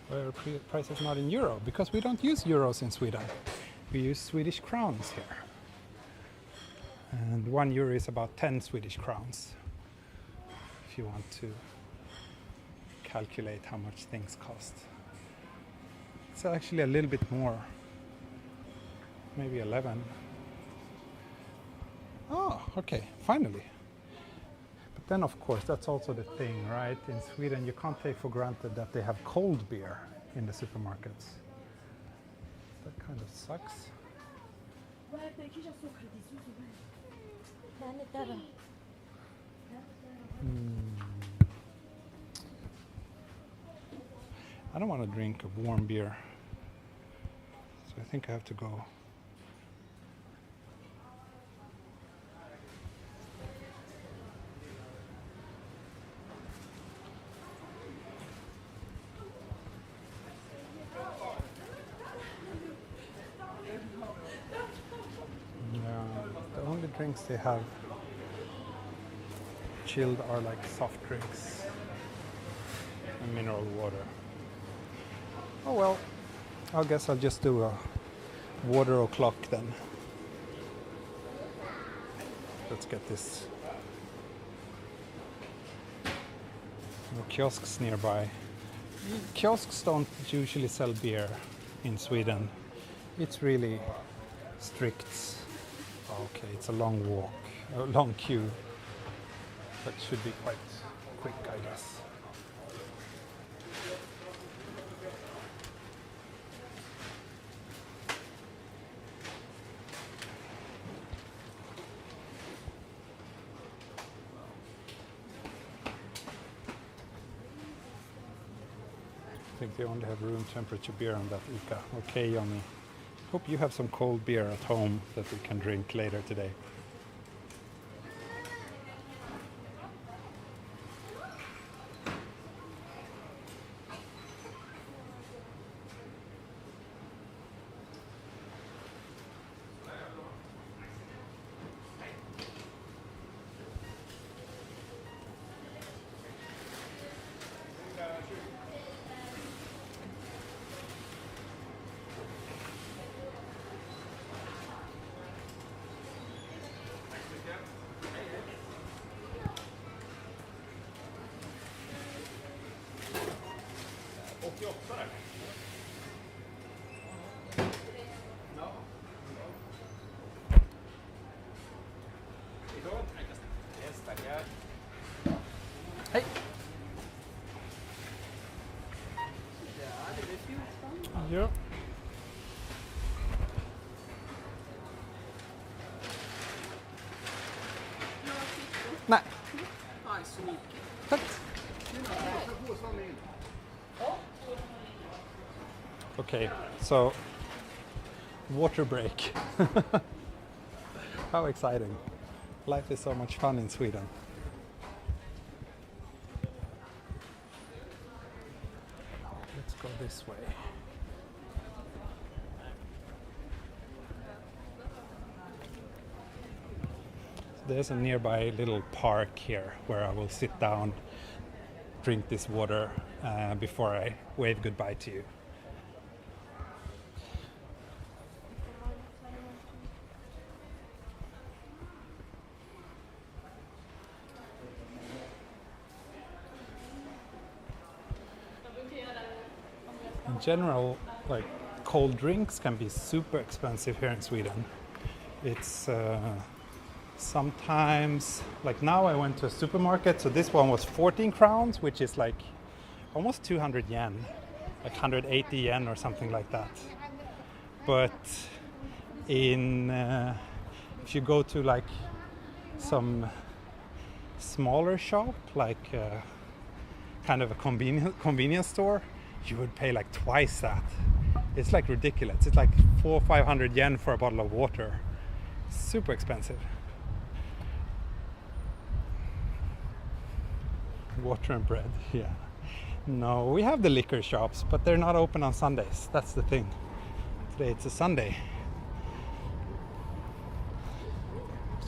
Where price is not in euro, because we don't use euros in Sweden. We use Swedish crowns here. And 1 euro is about 10 Swedish crowns. If you want to calculate how much things cost. It's actually a little bit more. Maybe 11. Oh, okay, finally. But then of course that's also the thing, right? In Sweden you can't take for granted that they have cold beer in the supermarkets. That kind of sucks. I don't want to drink a warm beer, so I think I have to go. The only drinks they have chilled are like soft drinks and mineral water. Oh well, I guess I'll just do a water o'clock then. Let's get this. No kiosks nearby. Kiosks don't usually sell beer in Sweden. It's really strict. Okay, it's a long walk, a long queue. That should be quite quick, I guess. I think they only have room temperature beer on that ICA. Okay, Johnny. Hope you have some cold beer at home that we can drink later today. Hej! Ja. Nej. Tack. Okay, so water break. How exciting. Life is so much fun in Sweden. Let's go this way. There's a nearby little park here where I will sit down, drink this water before I wave goodbye to you. In general, like cold drinks can be super expensive here in Sweden. It's sometimes, like now I went to a supermarket, so this one was 14 crowns, which is like almost 200 yen, like 180 yen or something like that. But in if you go to like some smaller shop, like kind of a convenience store, you would pay like twice that. It's like ridiculous. It's like 400 or 500 yen for a bottle of water. Super expensive. Water and bread, yeah. No, we have the liquor shops, but they're not open on Sundays. That's the thing. Today it's a Sunday.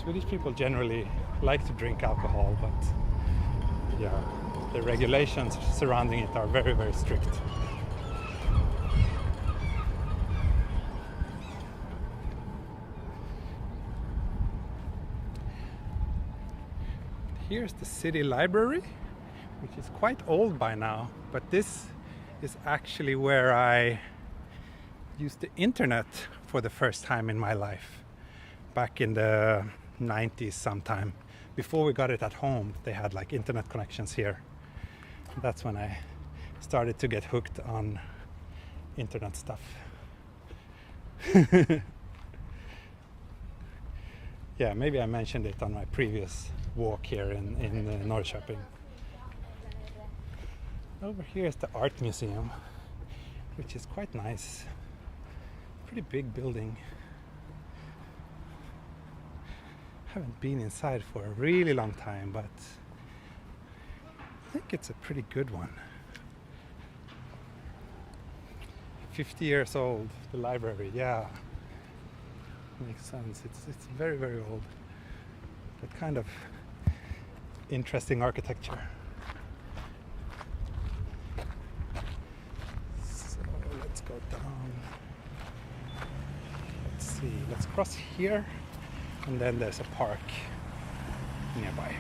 Swedish people generally like to drink alcohol, but yeah, the regulations surrounding it are very, very strict. here's the city library, which is quite old by now, but this is actually where I used the internet for the first time in my life, back in the 90s sometime. Before we got it at home, they had like internet connections here. That's when I started to get hooked on internet stuff. Yeah, maybe I mentioned it on my previous walk here in Norrköping. Over here is the art museum, which is quite nice. Pretty big building. Haven't been inside for a really long time, but I think it's a pretty good one. 50 years old, the library, yeah. Makes sense. It's very, very old, but kind of interesting architecture. So let's go down. Let's see, let's cross here, and then there's a park nearby.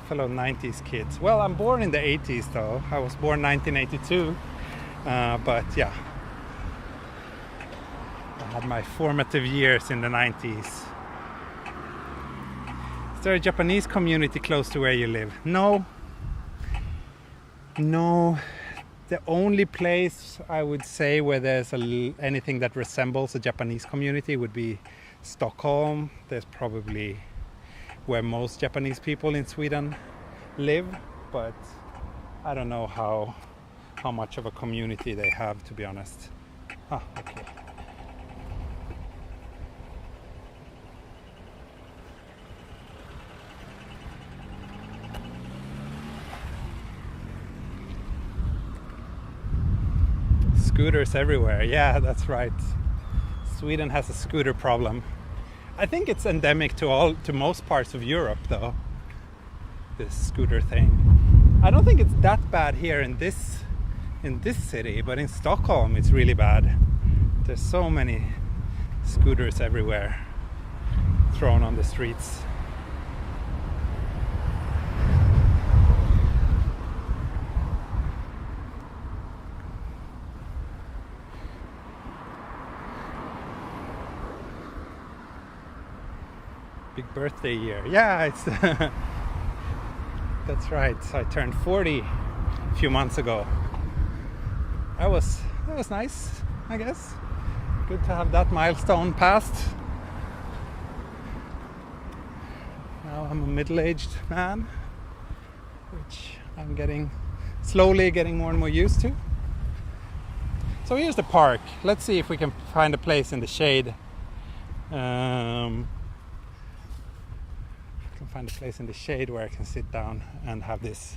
Fellow 90s kids. Well, I'm born in the 80s though. I was born 1982, but yeah. I had my formative years in the 90s. Is there a Japanese community close to where you live? No. The only place I would say where there's anything that resembles a Japanese community would be Stockholm. There's probably where most Japanese people in Sweden live, but I don't know how much of a community they have, to be honest. Ah, okay. Scooters everywhere. Yeah, that's right. Sweden has a scooter problem. I think it's endemic to most parts of Europe, though. This scooter thing. I don't think it's that bad here in this city, but in Stockholm it's really bad. There's so many scooters everywhere thrown on the streets. Big birthday year. Yeah, it's that's right. I turned 40 a few months ago. That was nice, I guess. Good to have that milestone passed. Now I'm a middle-aged man, which I'm slowly getting more and more used to. So here's the park. Let's see if we can find a place in the shade. Find a place in the shade where I can sit down and have this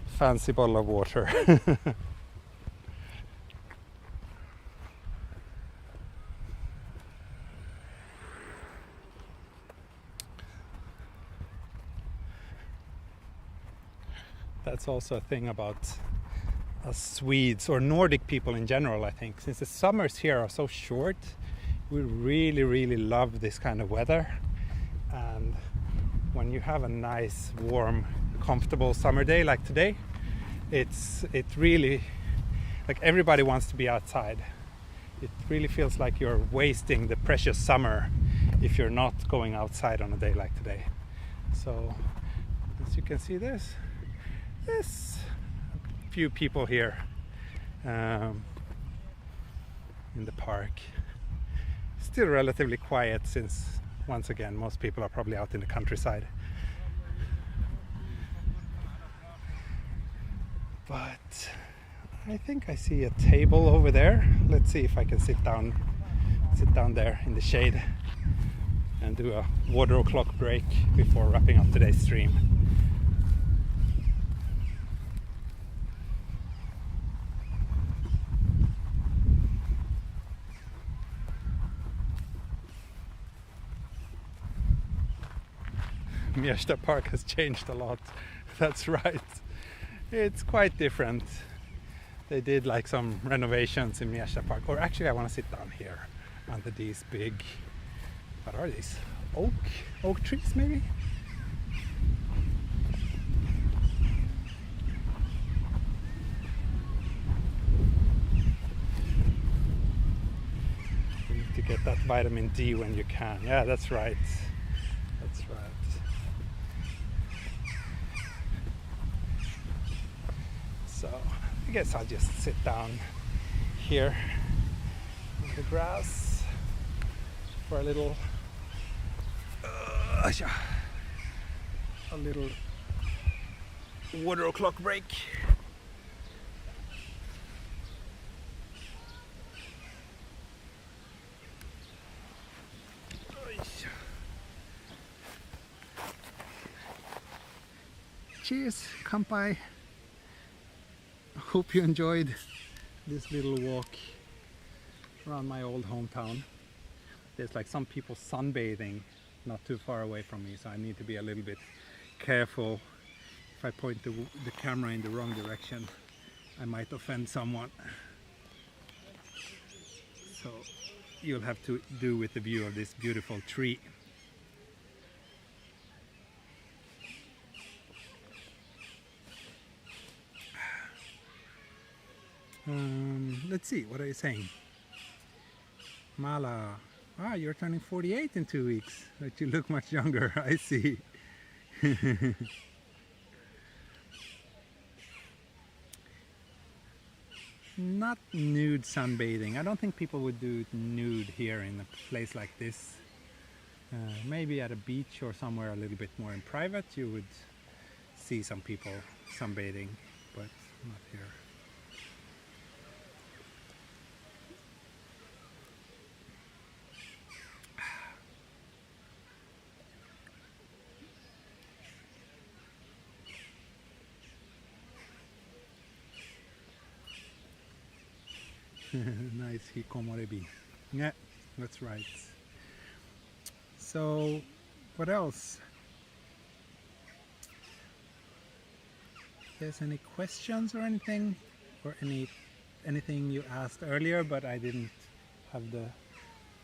fancy bottle of water. That's also a thing about us Swedes, or Nordic people in general, I think. Since the summers here are so short, we really, really love this kind of weather. And when you have a nice, warm, comfortable summer day like today, it really, like, everybody wants to be outside. It really feels like you're wasting the precious summer if you're not going outside on a day like today. So as you can see, there's a few people here in the park. Still relatively quiet, since once again most people are probably out in the countryside. But I think I see a table over there. Let's see if I can sit down there in the shade and do a water o'clock break before wrapping up today's stream. Märsta Park has changed a lot. That's right. It's quite different. They did like some renovations in Märsta Park. Or actually I want to sit down here under these big, what are these? Oak trees maybe? Get that vitamin D when you can. Yeah, that's right. That's right. So I guess I'll just sit down here in the grass for a little water o'clock break. Cheers, kampai. Hope you enjoyed this little walk around my old hometown. There's like some people sunbathing not too far away from me, so I need to be a little bit careful. If I point the camera in the wrong direction, I might offend someone. So you'll have to do with the view of this beautiful tree. Let's see, what are you saying? Mala, you're turning 48 in 2 weeks, but you look much younger. I see. Not nude sunbathing. I don't think people would do it nude here in a place like this. Maybe at a beach or somewhere a little bit more in private you would see some people sunbathing, but not here. Nice hikomorebi. Yeah, that's right. So, what else? There's any questions or anything? Or anything you asked earlier but I didn't have the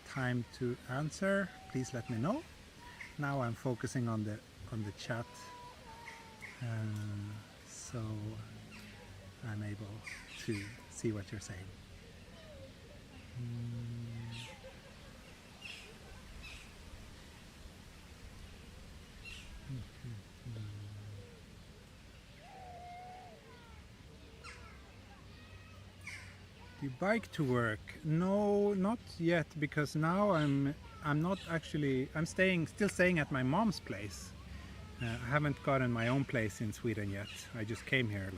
time to answer? Please let me know. Now I'm focusing on the chat, so I'm able to see what you're saying. Do you bike to work? No, not yet, because now I'm still staying at my mom's place. I haven't gotten my own place in Sweden yet. I just came here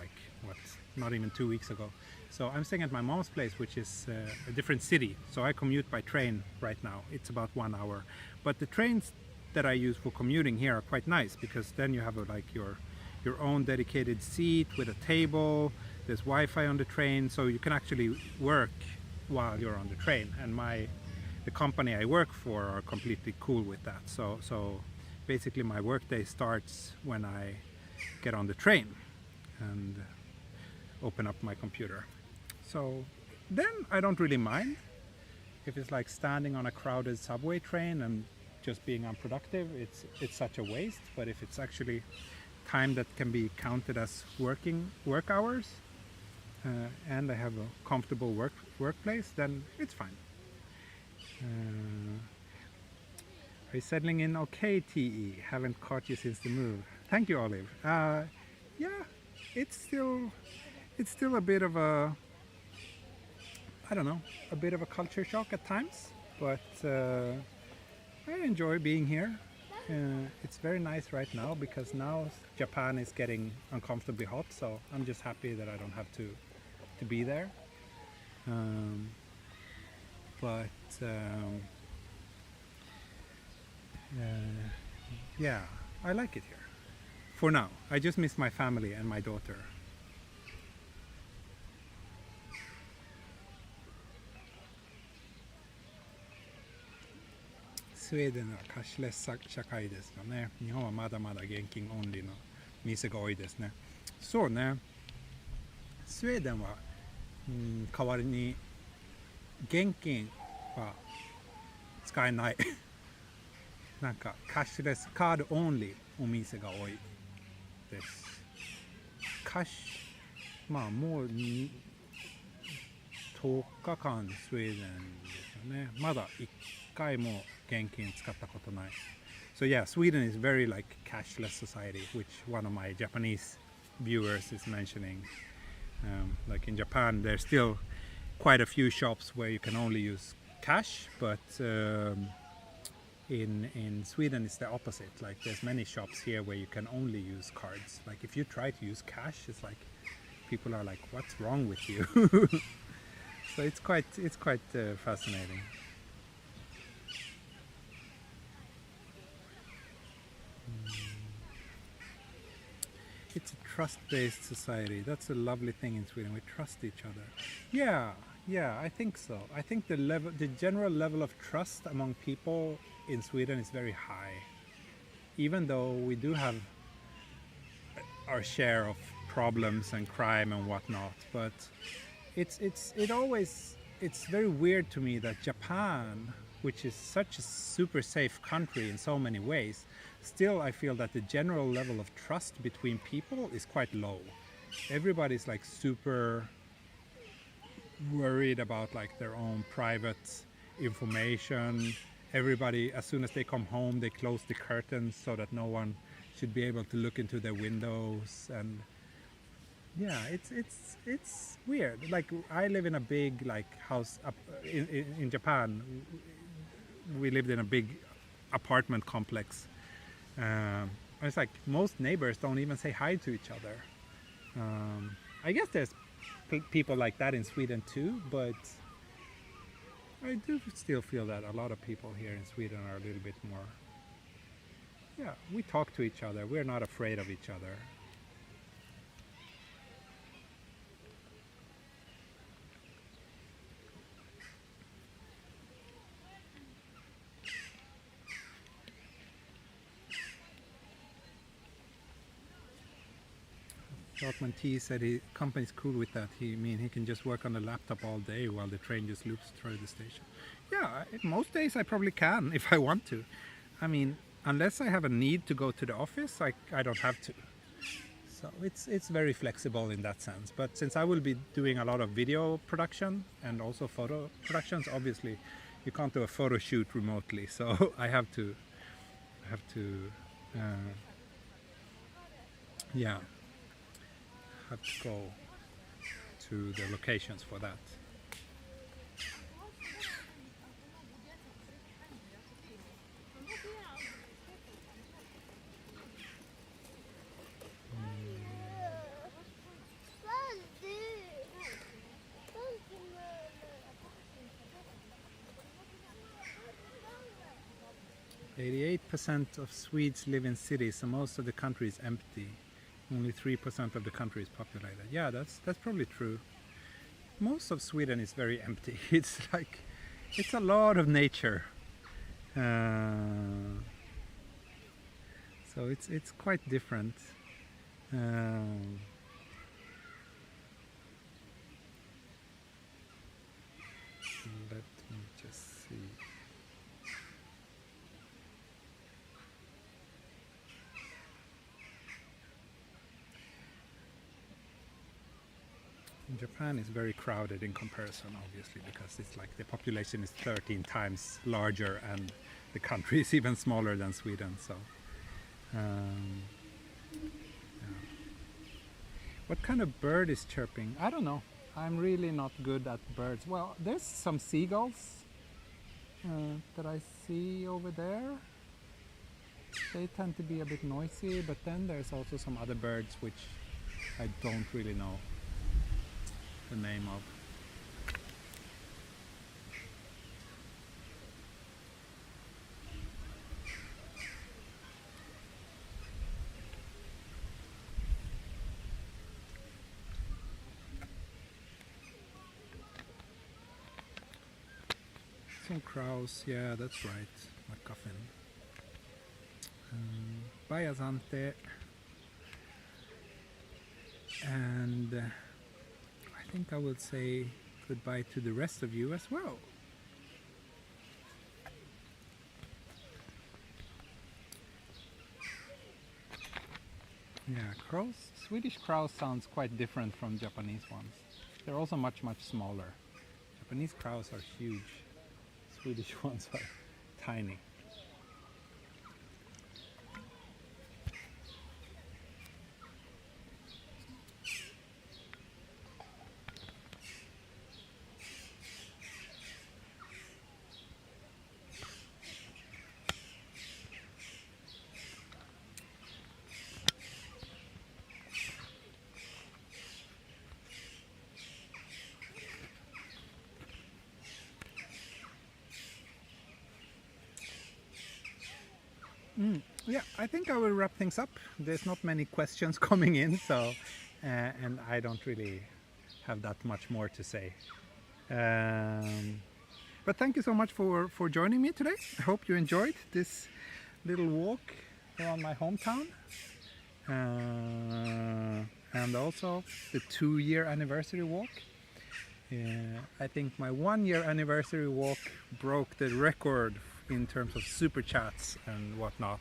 not even 2 weeks ago. So I'm staying at my mom's place, which is a different city. So I commute by train right now. It's about 1 hour. But the trains that I use for commuting here are quite nice, because then you have your own dedicated seat with a table. There's Wi-Fi on the train, so you can actually work while you're on the train. And the company I work for are completely cool with that. So basically my workday starts when I get on the train and open up my computer. So then I don't really mind if it's like standing on a crowded subway train and just being unproductive. It's such a waste. But if it's actually time that can be counted as work hours, and I have a comfortable workplace, then it's fine. Are you settling in okay, TE? Haven't caught you since the move. Thank you, Olive. Yeah, it's still a bit of a, I don't know, a bit of a culture shock at times, but I enjoy being here. It's very nice right now, because now Japan is getting uncomfortably hot, so I'm just happy that I don't have to be there. Yeah, I like it here. For now, I just miss my family and my daughter. Sweden はキャッシュレス社会ですよね。日本はまだまだ現金オンリーの店が多いですね。そうね。スウェーデンは、代わりに現金は使えない。なんかキャッシュレスカードオンリーお店が多いです。まあもう10日間スウェーデンですよね。まだ一回も現金使ったことない。So yeah, Sweden is very like cashless society, which one of my Japanese viewers is mentioning. Like in Japan, there's still quite a few shops where you can only use cash, but in Sweden it's the opposite. Like there's many shops here where you can only use cards. Like if you try to use cash, it's like people are like, "What's wrong with you?" So it's quite fascinating. It's a trust-based society. That's a lovely thing in Sweden. We trust each other. Yeah, I think so. I think the general level of trust among people in Sweden is very high. Even though we do have our share of problems and crime and whatnot, but it's very weird to me that Japan, which is such a super safe country in so many ways, still I feel that the general level of trust between people is quite low. Everybody's like super worried about like their own private information. Everybody, as soon as they come home, they close the curtains so that no one should be able to look into their windows. And yeah, it's weird. Like I live in a big like house up in Japan. We lived in a big apartment complex. It's like most neighbors don't even say hi to each other. I guess there's people like that in Sweden too, but I do still feel that a lot of people here in Sweden are a little bit more, yeah, we talk to each other. We're not afraid of each other. Dortmund T said company's cool with that. He can just work on the laptop all day while the train just loops through the station. Yeah, most days I probably can if I want to. I mean, unless I have a need to go to the office, I don't have to. So it's very flexible in that sense. But since I will be doing a lot of video production and also photo productions, obviously you can't do a photo shoot remotely. So I have to go to the locations for that. "88% of Swedes live in cities, so most of the country is empty. Only 3% of the country is populated." Yeah, that's probably true. Most of Sweden is very empty. It's like, it's a lot of nature. So it's quite different. Let me just see. Japan is very crowded in comparison, obviously, because it's like the population is 13 times larger and the country is even smaller than Sweden. So, yeah. What kind of bird is chirping? I don't know. I'm really not good at birds. Well, there's some seagulls that I see over there. They tend to be a bit noisy, but then there's also some other birds which I don't really know the name of. Some crows, yeah, that's right. MacGuffin. Bayazante. And I think I will say goodbye to the rest of you as well. Yeah, crows. Swedish crows sounds quite different from Japanese ones. They're also much smaller. Japanese crows are huge. Swedish ones are tiny. Yeah, I think I will wrap things up. There's not many questions coming in, so and I don't really have that much more to say. But thank you so much for joining me today. I hope you enjoyed this little walk around my hometown, and also the 2-year anniversary walk. I think my 1-year anniversary walk broke the record in terms of super chats and whatnot.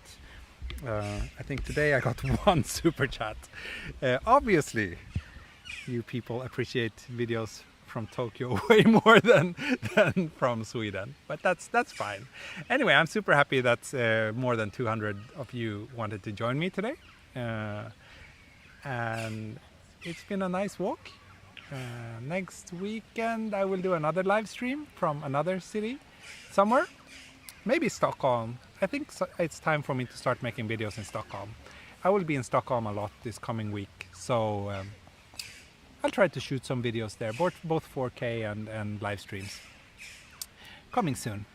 I think today I got 1 super chat. Obviously, you people appreciate videos from Tokyo way more than from Sweden, but that's fine. Anyway, I'm super happy that more than 200 of you wanted to join me today, and it's been a nice walk. Next weekend I will do another live stream from another city somewhere. Maybe Stockholm. I think it's time for me to start making videos in Stockholm. I will be in Stockholm a lot this coming week, so I'll try to shoot some videos there, both 4K and live streams. Coming soon.